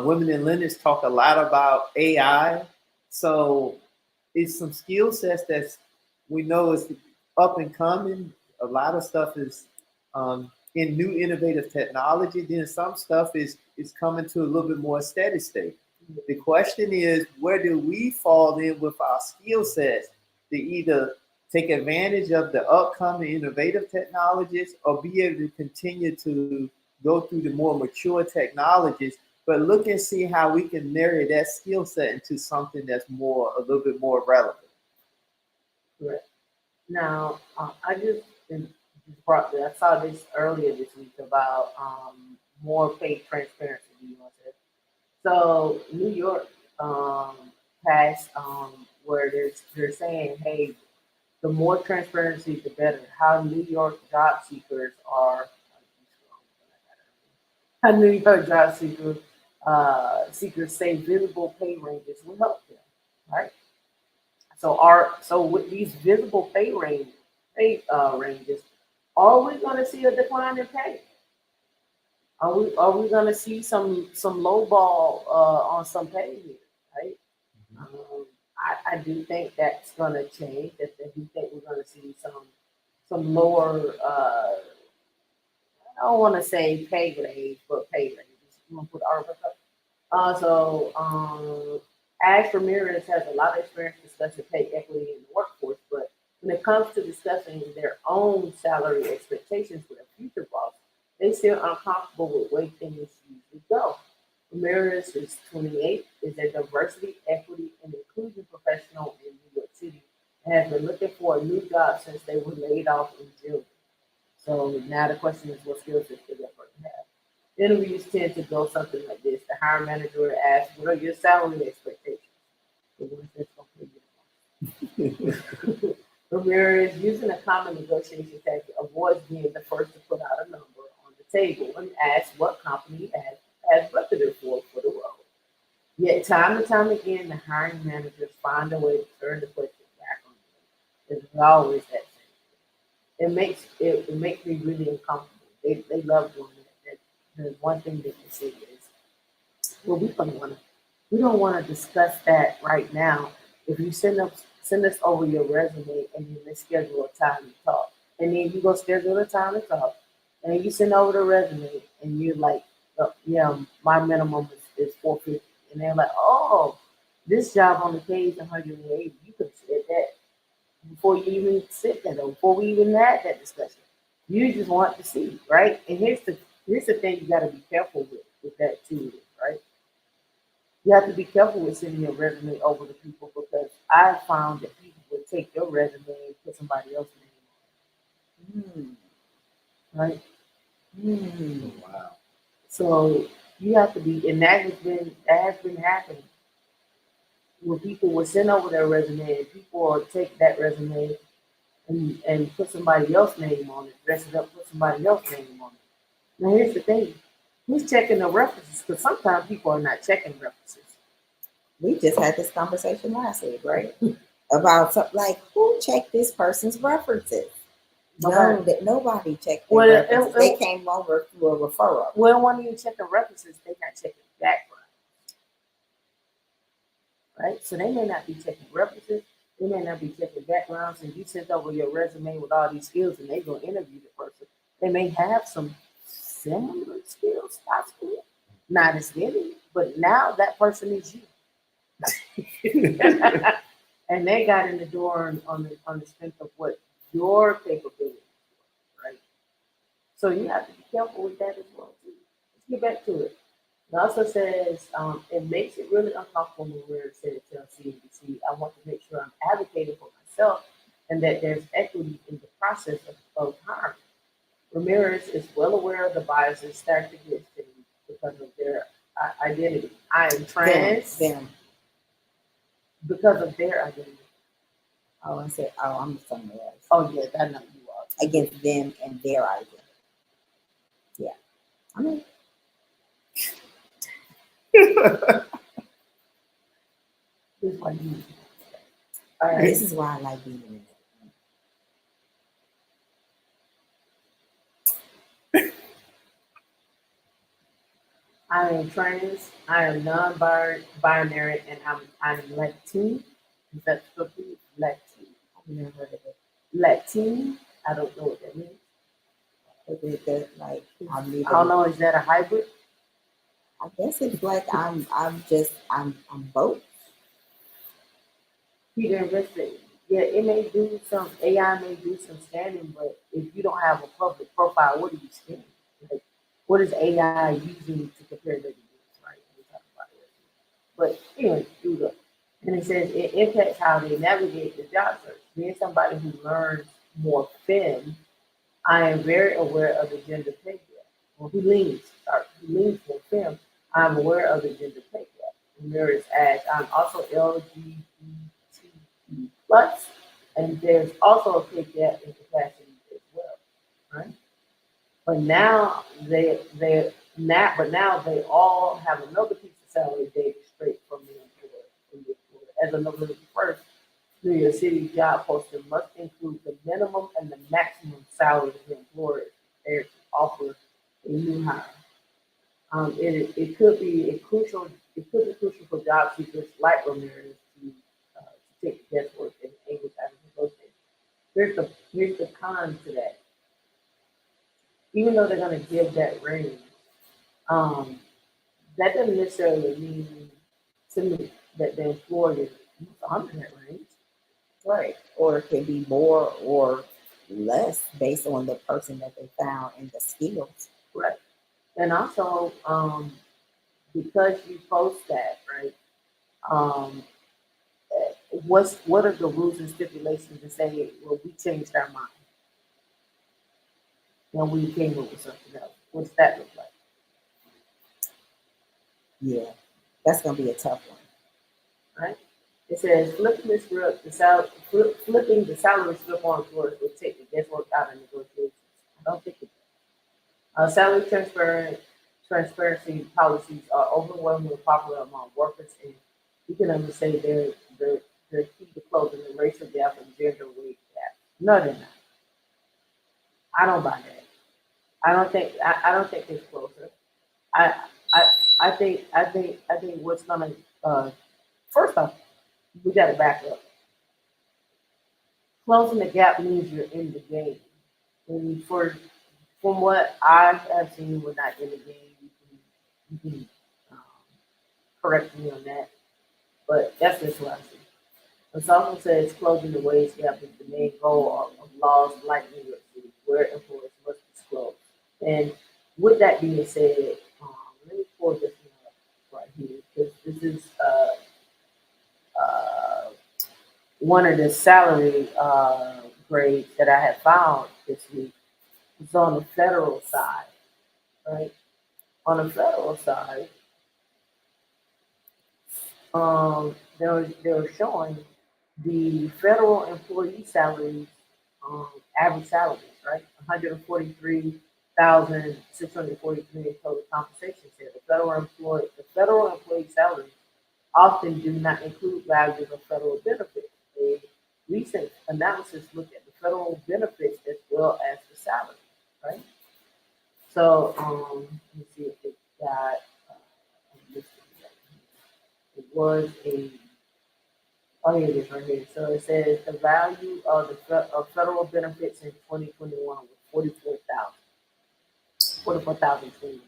Women in Linux talk a lot about AI. So it's some skill sets that's we know is up and coming. A lot of stuff is in new innovative technology. Then some stuff is coming to a little bit more steady state. The question is, where do we fall in with our skill sets to either take advantage of the upcoming innovative technologies or be able to continue to go through the more mature technologies, but look and see how we can marry that skill set into something that's more a little bit more relevant. Correct. Now, I just brought. I saw this earlier this week about more pay transparency. You know, so New York passed where they're saying, hey, the more transparency, the better. How New York job seekers are. How New York job seekers say visible pay ranges will help them, right? So with these visible ranges, are we going to see a decline in pay? Are we going to see some low ball on some pay here, right? I do think that's going to change. I do think we're going to see some lower. I don't want to say pay grades, but pay ranges. I'm gonna put article up. Ash Ramirez has a lot of experience discussing pay equity in the workforce, but when it comes to discussing their own salary expectations for their future boss, they still uncomfortable with the way things usually go. Ramirez is 28, is a diversity, equity, and inclusion professional in New York City, and has been looking for a new job since they were laid off in June. So now the question is, what skills does that person have? Interviews tend to go something like this. The hiring manager will ask, what are your salary expectations? The one that's going to pay you. Ramirez, using a common negotiation tactic, avoids being the first to put out a number on the table and asks what company has budgeted for the role. Yet time and time again, the hiring managers find a way to turn the question back on them. There's always that it makes me really uncomfortable. They love doing that. The one thing they can say is, well, we don't want to discuss that right now. If you send us over your resume and then let's schedule a time to talk, and then you go schedule a time to talk, and then you send over the resume and you're like, yeah, my minimum is 450, and they're like, oh, this job only pays 180. You could have said that before you even sit there, before we even had that discussion. You just want to see, right? And here's the thing you got to be careful with that too, right? You have to be careful with sending your resume over to people because I found that people would take your resume and put somebody else's name on it. Right? Wow. So you have to be, and that has been happening. Where people will send over their resume and people will take that resume and put somebody else's name on it, dress it up, put somebody else's name on it. Now here's the thing. Who's checking the references? Because sometimes people are not checking references. We just had this conversation last week, right? About something like who checked this person's references? No, that nobody checked their references. They came over through a referral. Well, when you check the references, they're not checking background. Right? So they may not be checking references, they may not be checking backgrounds, and you sent over your resume with all these skills and they're going to interview the person. They may have some similar skills, possibly. Not as many, but now that person is you. And they got in the door on the strength of what your capabilities were, right? So you have to be careful with that as well, too. Let's get back to it. It also says it makes it really uncomfortable when we're said to CNBC. I want to make sure I'm advocating for myself and that there's equity in the process of hiring. Ramirez is well aware of the biases stacked against him because of their identity. I am trans. Them. Because of their identity. Oh, I said, oh, I'm somewhere else. Oh, yes, I know you are. Against them and their identity. Yeah. I mean, This is why you. all right. This is why I like being in it. I am trans, I am non-binary, and I'm Latin. Is that supposed to be Latin? I've never heard of it. Latin. I don't know what that means. Is it that, like, I'm I don't either, know. Is that a hybrid? I guess it's like I'm both. Peter invested. Yeah, it may do some AI may do some scanning, but if you don't have a public profile, what are you scanning? Like, what is AI using to compare resumes, right? We talk about it. But anyway, here we go. And it says it impacts how they navigate the job search. Being somebody who learns more FEM, I am very aware of the gender pay gap. Well, who leans more FEM, I'm aware of the gender pay gap. And there is as I'm also LGBTQ plus, and there's also a pay gap in capacity as well, right? But now now they all have another piece of salary data straight from the employer. As of November 1st, New York City job posting must include the minimum and the maximum salary the employer is prepared to offer a new hire. It could be crucial for job seekers like Ramirez to take the guesswork and English as a negotiator. Here's the con to that. Even though they're going to give that range, um, that doesn't necessarily mean to me that the employer is under that range. Right. Or it can be more or less based on the person that they found and the skills. Right. And also, because you post that, right? Um, what are the rules and stipulations to say, well, we changed our mind and we came up with something else? What's that look like? Yeah. That's gonna be a tough one. Right? It says flipping the salary slip on employers will take the guesswork out of negotiations. I don't think it does. Salary transparency policies are overwhelmingly popular among workers, and you can understand they're key to closing the racial gap and gender wage gap. No, they're not. I don't buy that. I don't think it's closer. I I I think what's gonna first off, we gotta back up. Closing the gap means you're in the game. And from what I have seen, we're not in the game. You can um, correct me on that, but that's just what I see. The also says closing the wage gap is the main goal of laws like New York City, where employers must disclose. And with that being said, let me pull this one up right here because this is uh, one of the salary grades that I have found this week. It's on the federal side, right? On the federal side, they were showing the federal employee salaries, average salaries, right? 143,643 in total compensation. Said the federal employee salaries often do not include values of federal benefits. A recent analysis looked at the federal benefits as well as the salary, right? So let me see if it got it was a oh here it is right here. So it says the value of of federal benefits in 2021 was 44,021.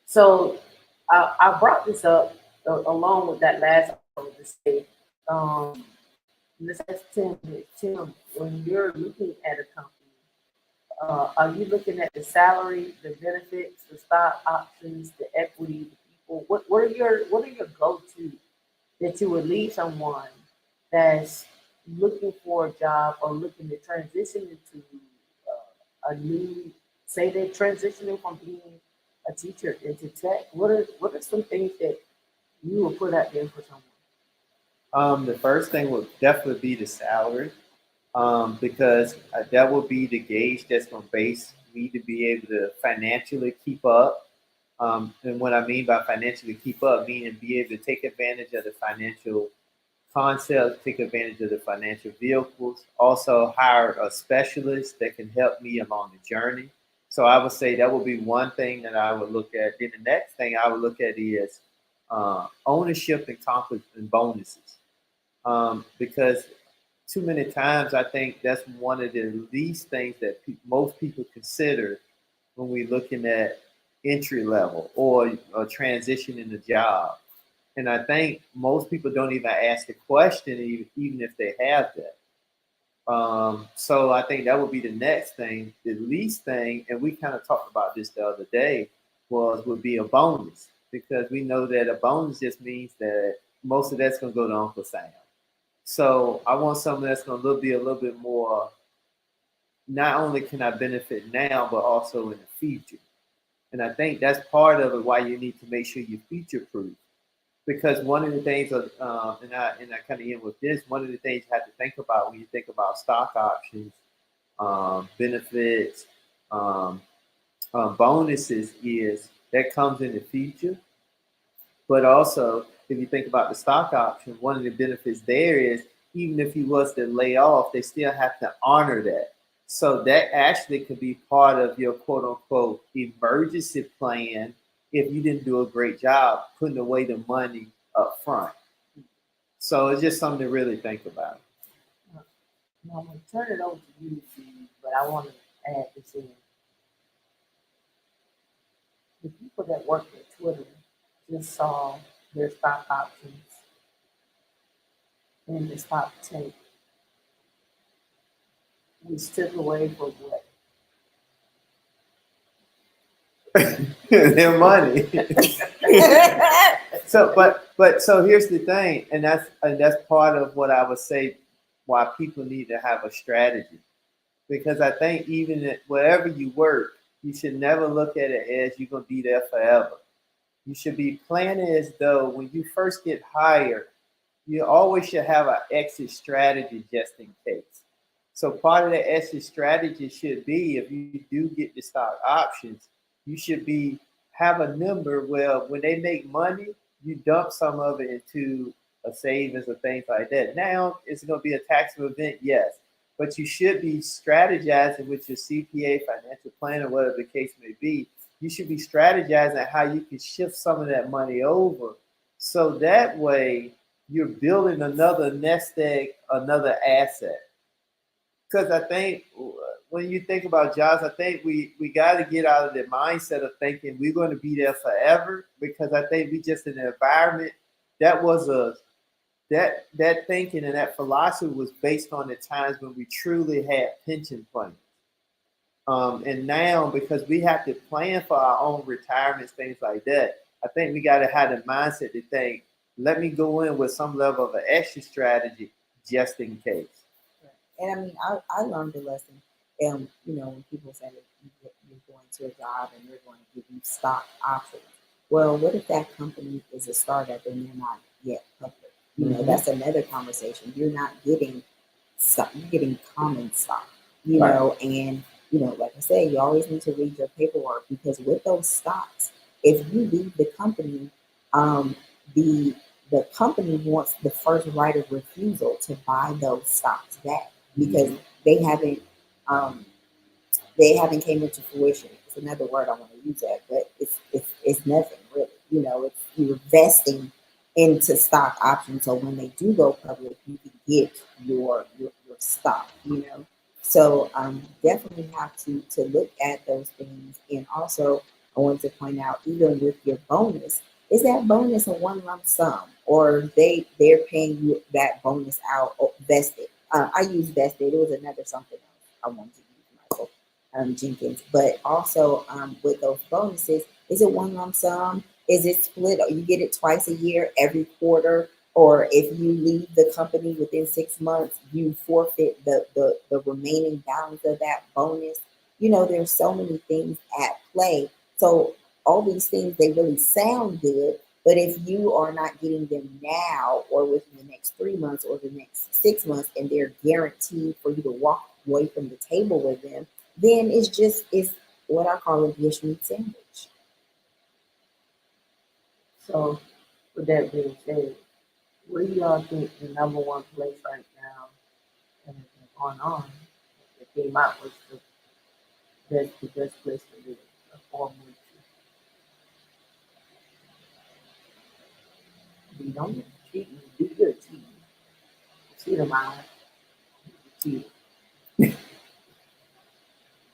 So I brought this up along with that last article to say, um, this is Tim, when you're looking at a company, are you looking at the salary, the benefits, the stock options, the equity, the people? What are your go-to that you would leave someone that's looking for a job or looking to transition into a new, say they're transitioning from being a teacher into tech? What are some things that you will put out there for someone? The first thing would definitely be the salary, because that will be the gauge that's going to base me to be able to financially keep up. And what I mean by financially keep up, meaning be able to take advantage of the financial concepts, take advantage of the financial vehicles, also hire a specialist that can help me along the journey. So I would say that would be one thing that I would look at. Then the next thing I would look at is ownership and conflict and bonuses. Because too many times I think that's one of the least things that most people consider when we're looking at entry level or a transition in the job. And I think most people don't even ask the question, even if they have that. So I think that would be the next thing. The least thing, and we kind of talked about this the other day, would be a bonus, because we know that a bonus just means that most of that's going to go to Uncle Sam. So I want something that's going to be a little bit more. Not only can I benefit now, but also in the future. And I think that's part of it. Why you need to make sure you future proof. Because one of the things, and I kind of end with this. One of the things you have to think about when you think about stock options, benefits, bonuses, is that comes in the future. But also, if you think about the stock option, one of the benefits there is even if you was to lay off, they still have to honor that. So that actually could be part of your quote unquote emergency plan if you didn't do a great job putting away the money up front. So it's just something to really think about. Now, I'm going to turn it over to you, Steve, but I want to add this in. The people that work at Twitter just saw their stock options and the stock take, which took away from what? Their money. So here's the thing, and that's part of what I would say why people need to have a strategy. Because I think even wherever you work, you should never look at it as you're gonna be there forever. You should be planning as though when you first get hired, you always should have an exit strategy just in case. So part of the exit strategy should be, if you do get the stock options, you should have a number where when they make money, you dump some of it into a savings or things like that. Now it's going to be a taxable event, yes, but you should be strategizing with your CPA, financial planner, whatever the case may be. You should be strategizing how you can shift some of that money over, so that way you're building another nest egg, another asset. Because I think when you think about jobs, I think we got to get out of the mindset of thinking we're going to be there forever. Because I think we just in an environment that was that thinking and that philosophy was based on the times when we truly had pension plans. And now, because we have to plan for our own retirements, things like that, I think we got to have the mindset to think, let me go in with some level of an extra strategy just in case. And I mean, I learned a lesson. And, when people say that you're going to a job and they're going to give you stock options. Well, what if that company is a startup and they're not yet public? That's another conversation. You're not getting stock, you're getting common stock, Right. and, like I said, you always need to read your paperwork, because with those stocks, if you leave the company, the company wants the first right of refusal to buy those stocks back, because they haven't came into fruition. It's another word I want to use that, but it's nothing really. It's you're vesting into stock options, so when they do go public, you can get your stock. So definitely have to look at those things. And also, I want to point out, even with your bonus, is that bonus a one lump sum, or they're paying you that bonus out vested? I use vested. It was another something else I wanted to use, Michael Jenkins. But also with those bonuses, is it one lump sum? Is it split? Or you get it twice a year, every quarter? Or if you leave the company within 6 months, you forfeit the remaining balance of that bonus. There's so many things at play. So all these things, they really sound good, but if you are not getting them now or within the next 3 months or the next 6 months, and they're guaranteed for you to walk away from the table with them, then it's what I call a dish meat sandwich. So, with that being said, what do y'all think the number one place right now and going on that came out was That's the best place to live. A form you don't cheat, you do good cheating. Cheat them out. Cheat.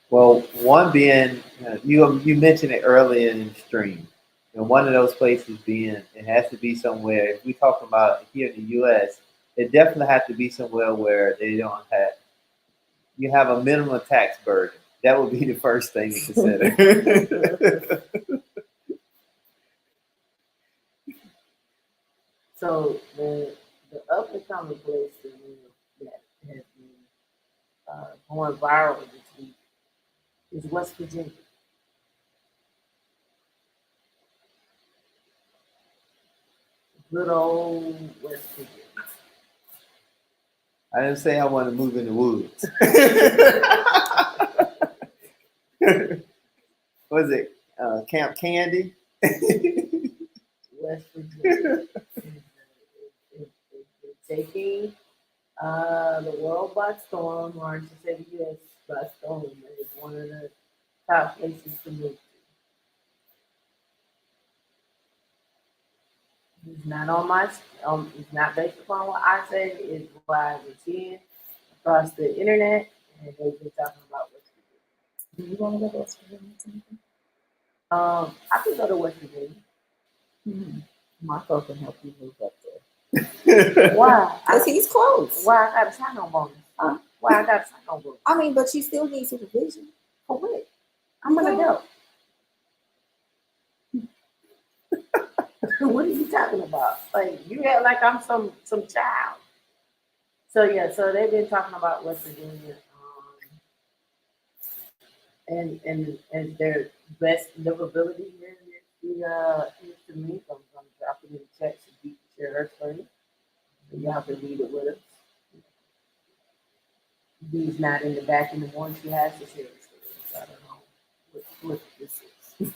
Well, one being you mentioned it earlier in the stream. And one of those places being it has to be somewhere. If we talk about here in the U.S., it definitely has to be somewhere where they don't have you have a minimum tax burden. That would be the first thing to consider. So the up and coming place to live that has been going viral this week is West Virginia. Good old West Virginia. I didn't say I want to move in the woods. Was it Camp Candy? West Virginia is taking the world by storm, or I should say the U.S. by storm. It's one of the top places to move to. It's not on my, it's not based upon what I say. It's what I was seeing across the internet, and they've been talking about West Virginia. Do you want to go to West Virginia? Tameika? I could go to West Virginia. Mm-hmm. Marco can help you move up there. Why? Because he's close. Why I got a sign on bonus? Why I got a sign on bonus? I mean, but you still need supervision. For what? I'm an adult. What are you talking about? Like you act like I'm some child. So yeah, so they've been talking about West Virginia, and their best livability here is to me. I'm gonna drop it in the chat so you can share her screen. So y'all can read it with us. Dee's not in the back in the morning. She has to share the screen. So I don't know what this is.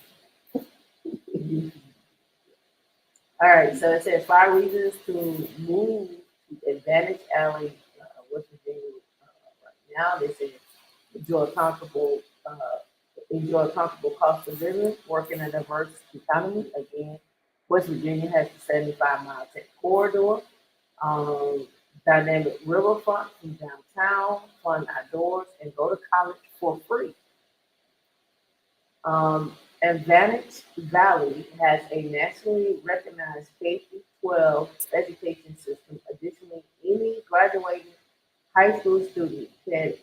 All right, so it says 5 reasons to move to Advantage Alley, West Virginia. Right now, they say enjoy a comfortable cost of living, work in a diverse economy. Again, West Virginia has the 75-mile tech corridor, dynamic riverfront from downtown, fun outdoors, and go to college for free. Advantage Valley has a nationally recognized K-12 education system. Additionally, any graduating high school student can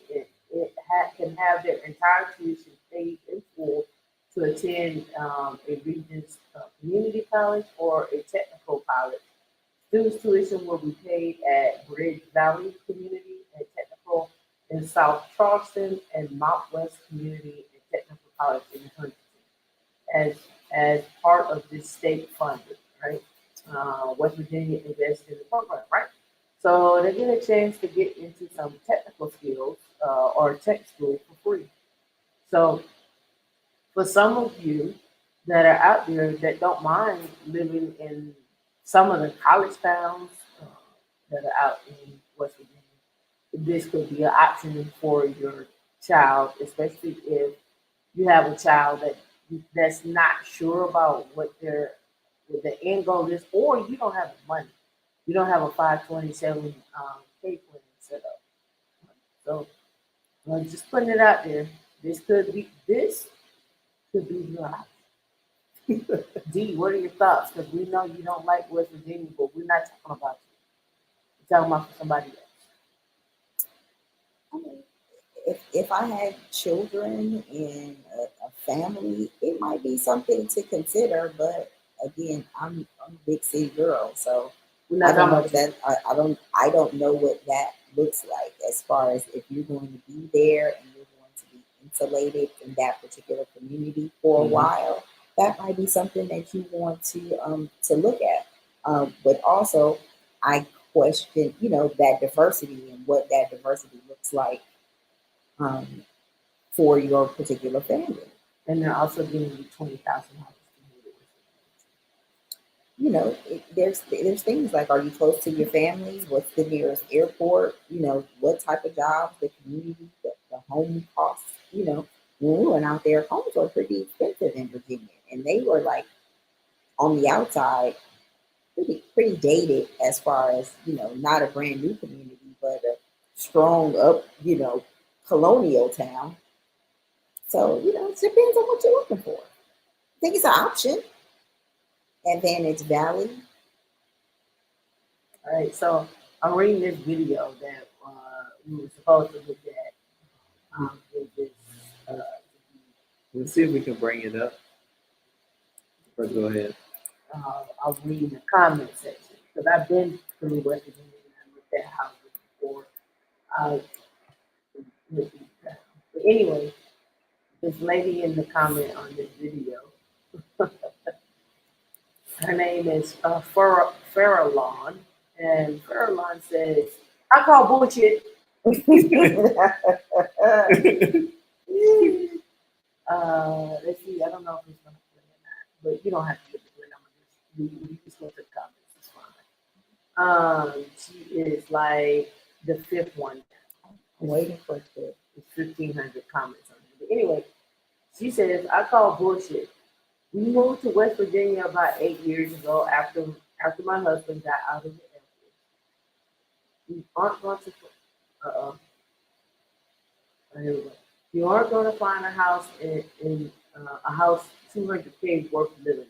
have their entire tuition paid in full to attend a Regents community college or a technical college. Students' tuition will be paid at Bridge Valley Community and Technical in South Charleston and Mount West Community and Technical College in Huntington as part of this state funded, right? West Virginia invests in the program, right? So they get a chance to get into some technical skills or tech school for free. So for some of you that are out there that don't mind living in some of the college towns that are out in West Virginia, this could be an option for your child, especially if you have a child that's not sure about what the end goal is, or you don't have the money. You don't have a 527 K plan set up. So just putting it out there. This could be your option. D, what are your thoughts? Because we know you don't like West Virginia, but we're not talking about you. We're talking about somebody else. I mean, if I had children and a family, it might be something to consider. But again, I'm a big city girl, so We're not I don't talking know about that. I don't know what that looks like as far as if you're going to be there and you're going to be insulated in that particular community for a while. That might be something that you want to look at. But also, I question, that diversity and what that diversity looks like for your particular family. And they're also giving you $20,000 to move it. There's things like, are you close to your family? What's the nearest airport? What type of jobs, the community, the home costs, when we went out there, homes were pretty expensive in Virginia, and they were like on the outside pretty dated as far as not a brand new community, but a strong up colonial town. So it depends on what you're looking for. I think it's an option. Advantage Valley. All right, so I'm reading this video that we were supposed to look at. With this, Let's see if we can bring it up. Or go ahead. I'll read the comment section because I've been through West Virginia and I looked at houses before. I looked at the town. But anyway, this lady in the comment on this video, her name is Farallon, and Farallon says, "I call bullshit." Let's see. I don't know if it's gonna play or not, but you don't have to get the play. We just go to the comments. It's fine. She is like the fifth one. I'm waiting for it. It's 1,500 comments on it. But anyway, she says, "I call bullshit. We moved to West Virginia about 8 years ago after my husband got out of the Air Force. You aren't going to here we go. You aren't going to find a house in a house 200K worth living in.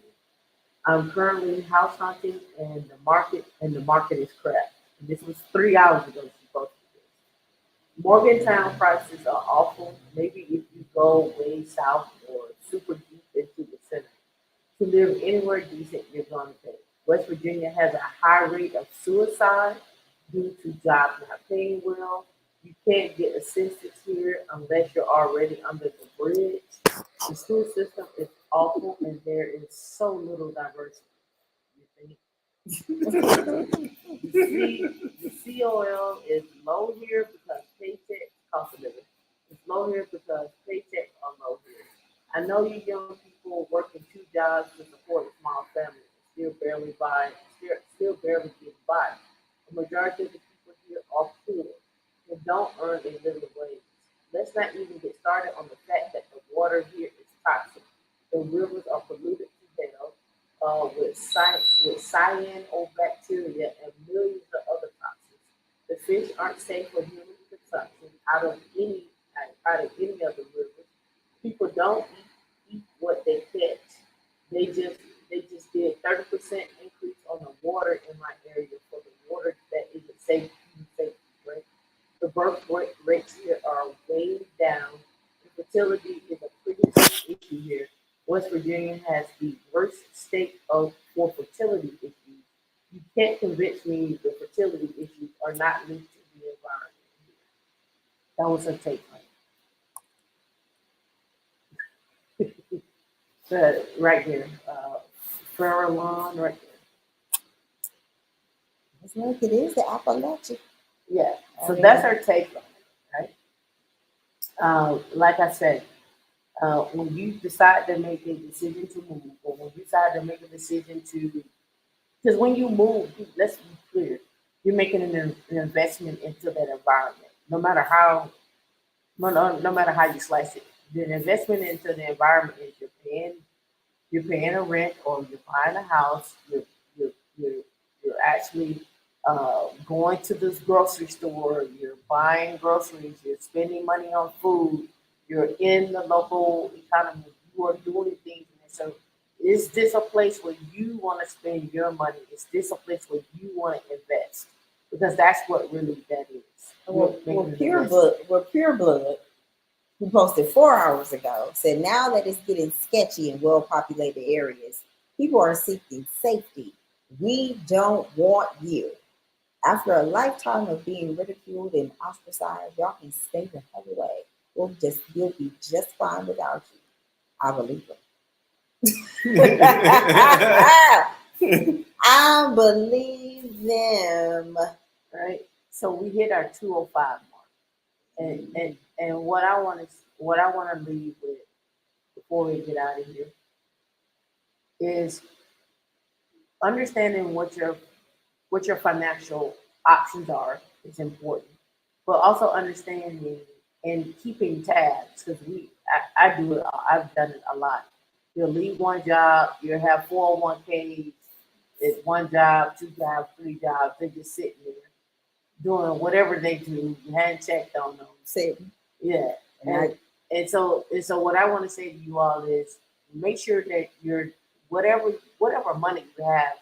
I'm currently house hunting, and the market is crap." And this was 3 hours ago. She posted this. "Morgantown prices are awful. Maybe if you go way south or super deep into the center. To live anywhere decent, you're going to pay. West Virginia has a high rate of suicide due to jobs not paying well. You can't get assistance here unless you're already under the bridge. The school system is awful, and there is so little diversity." You think? The COL is low here because paychecks cost a living. It's low here because paychecks are low here. I know you young people working 2 jobs to support a small family, still barely get by. The majority of the people here are poor and don't earn a living wage. Let's not even get started on the fact that the water here is toxic. The rivers are polluted to hell with cyanobacteria and millions of other toxins. The fish aren't safe for human consumption out of any of the rivers. People don't eat what they catch. They just did 30% increase on the water in my area for the water that isn't safe to drink. The birth rates here are way down. Fertility is a pretty big issue here. West Virginia has the worst state for fertility issues. You can't convince me the fertility issues are not linked to the environment here. That was her take on it. So, right here, Farallon, right there. It's like it is the Appalachia. Yeah, so that's her take on it, right? Like I said, when you decide to make a decision to move, or when you decide to make a decision to, because when you move, let's be clear, you're making an investment into that environment. No matter how you slice it, the investment into the environment is you're paying a rent, or you're buying a house. You're actually going to this grocery store. You're buying groceries. You're spending money on food. You're in the local economy. You are doing things. And so, is this a place where you want to spend your money? Is this a place where you want to invest? Because that's what really that is. Pure Blood, who posted 4 hours ago, said now that it's getting sketchy in well-populated areas, people are seeking safety. We don't want you. After a lifetime of being ridiculed and ostracized, y'all can stay the hell away. You'll be just fine without you. I believe it. I believe them. Right. So we hit our 205 mark. And what I want to leave with before we get out of here is understanding what your financial options are is important, but also understanding and keeping tabs, because I do it. I've done it a lot. You'll leave one job, you'll have 401ks, it's one job, two jobs, three jobs. They're just sitting there doing whatever they do. You hadn't checked on them. Sitting. Yeah. And And so what I want to say to you all is make sure that you're whatever money you have,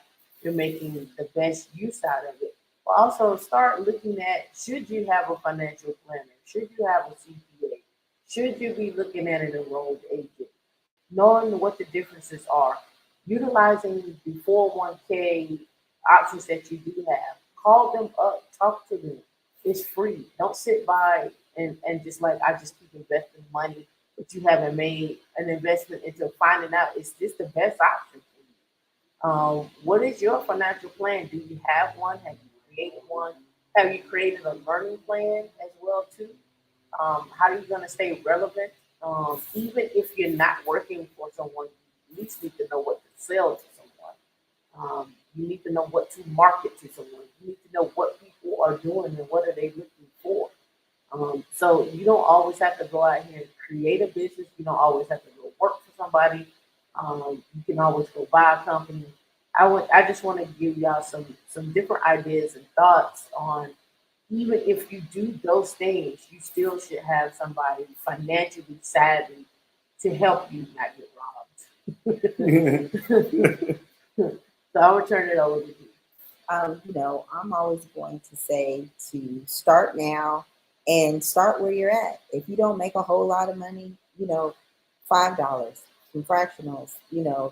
you're making the best use out of it. But also start looking at, should you have a financial planner? Should you have a CPA? Should you be looking at an enrolled agent? Knowing what the differences are, utilizing the 401k options that you do have. Call them up, talk to them. It's free. Don't sit by and just like, I just keep investing money, but you haven't made an investment into finding out, is this the best option for you? What is your financial plan? Do you have one? Have you created one? Have you created a learning plan as well too? How are you going to stay relevant? Even if you're not working for someone, you at least need to know what to sell to someone. You need to know what to market to someone. You need to know what people are doing and what are they looking for. So you don't always have to go out here and create a business. You don't always have to go work for somebody. You can always go buy a company. I just want to give y'all some different ideas and thoughts on, even if you do those things, you still should have somebody financially savvy to help you not get robbed. So I will turn it over to you. I'm always going to say to start now and start where you're at. If you don't make a whole lot of money, $5 from fractionals,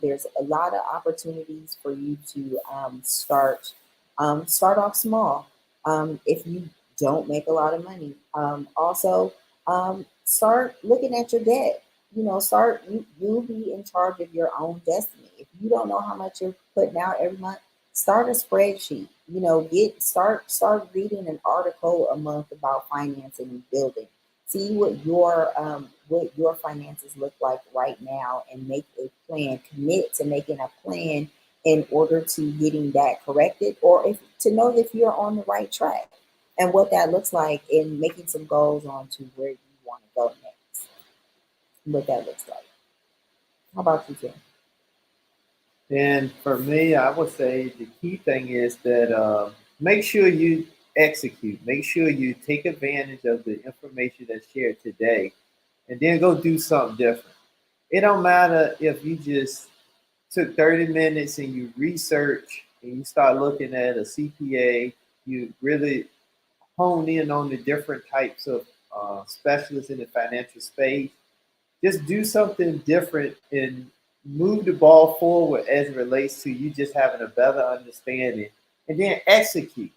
there's a lot of opportunities for you to start off small. If you don't make a lot of money, also start looking at your debt. You'll be in charge of your own destiny. If you don't know how much you're putting out every month, start a spreadsheet. Start reading an article a month about financing and building. See what your finances look like right now, and make a plan. Commit to making a plan in order to getting that corrected, or to know if you're on the right track and what that looks like, and making some goals on to where you want to go next. What that looks like. How about you, Tim? And for me, I would say the key thing is that make sure you execute. Make sure you take advantage of the information that's shared today, and then go do something different. It don't matter if you just took 30 minutes and you research and you start looking at a CPA, you really hone in on the different types of specialists in the financial space. Just do something different and move the ball forward as it relates to you just having a better understanding, and then execute.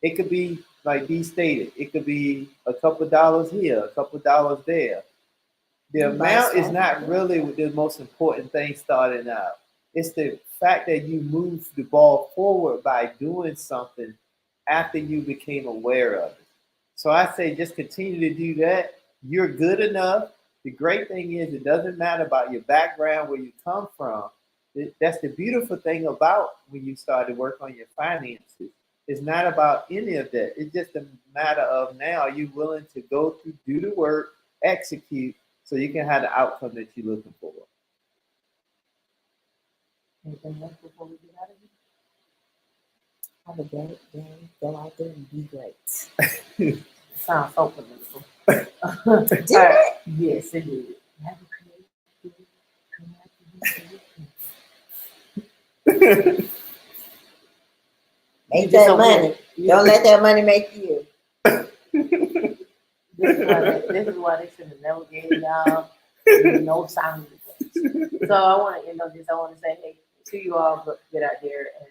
It could be like Dee stated, it could be a couple dollars here, a couple dollars there. The amount is not really the most important thing starting out. It's the fact that you move the ball forward by doing something after you became aware of it. So I say just continue to do that. You're good enough. The great thing is it doesn't matter about your background, where you come from. That's the beautiful thing about when you start to work on your finances. It's not about any of that. It's just a matter of, now are you willing to go through, do the work, execute, so you can have the outcome that you're looking for. Anything else before we get out of here? Have a great day. Go out there and be great. Sounds so political. Did it? Yes, it did. Have a great day. Come out to you. Make that money. Don't let that money make you. This is why they should have never gave y'all no sound effects. So I want to end on this. I want to say, hey, to you all, but get out there and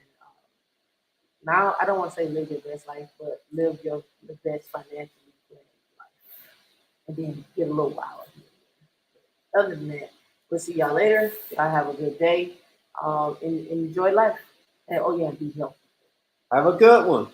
now I don't want to say live your best life, but live the best financially planned life, and then get a little wild. Other than that, we'll see y'all later. Y'all have a good day. And enjoy life. And oh yeah, be healthy. Have a good one.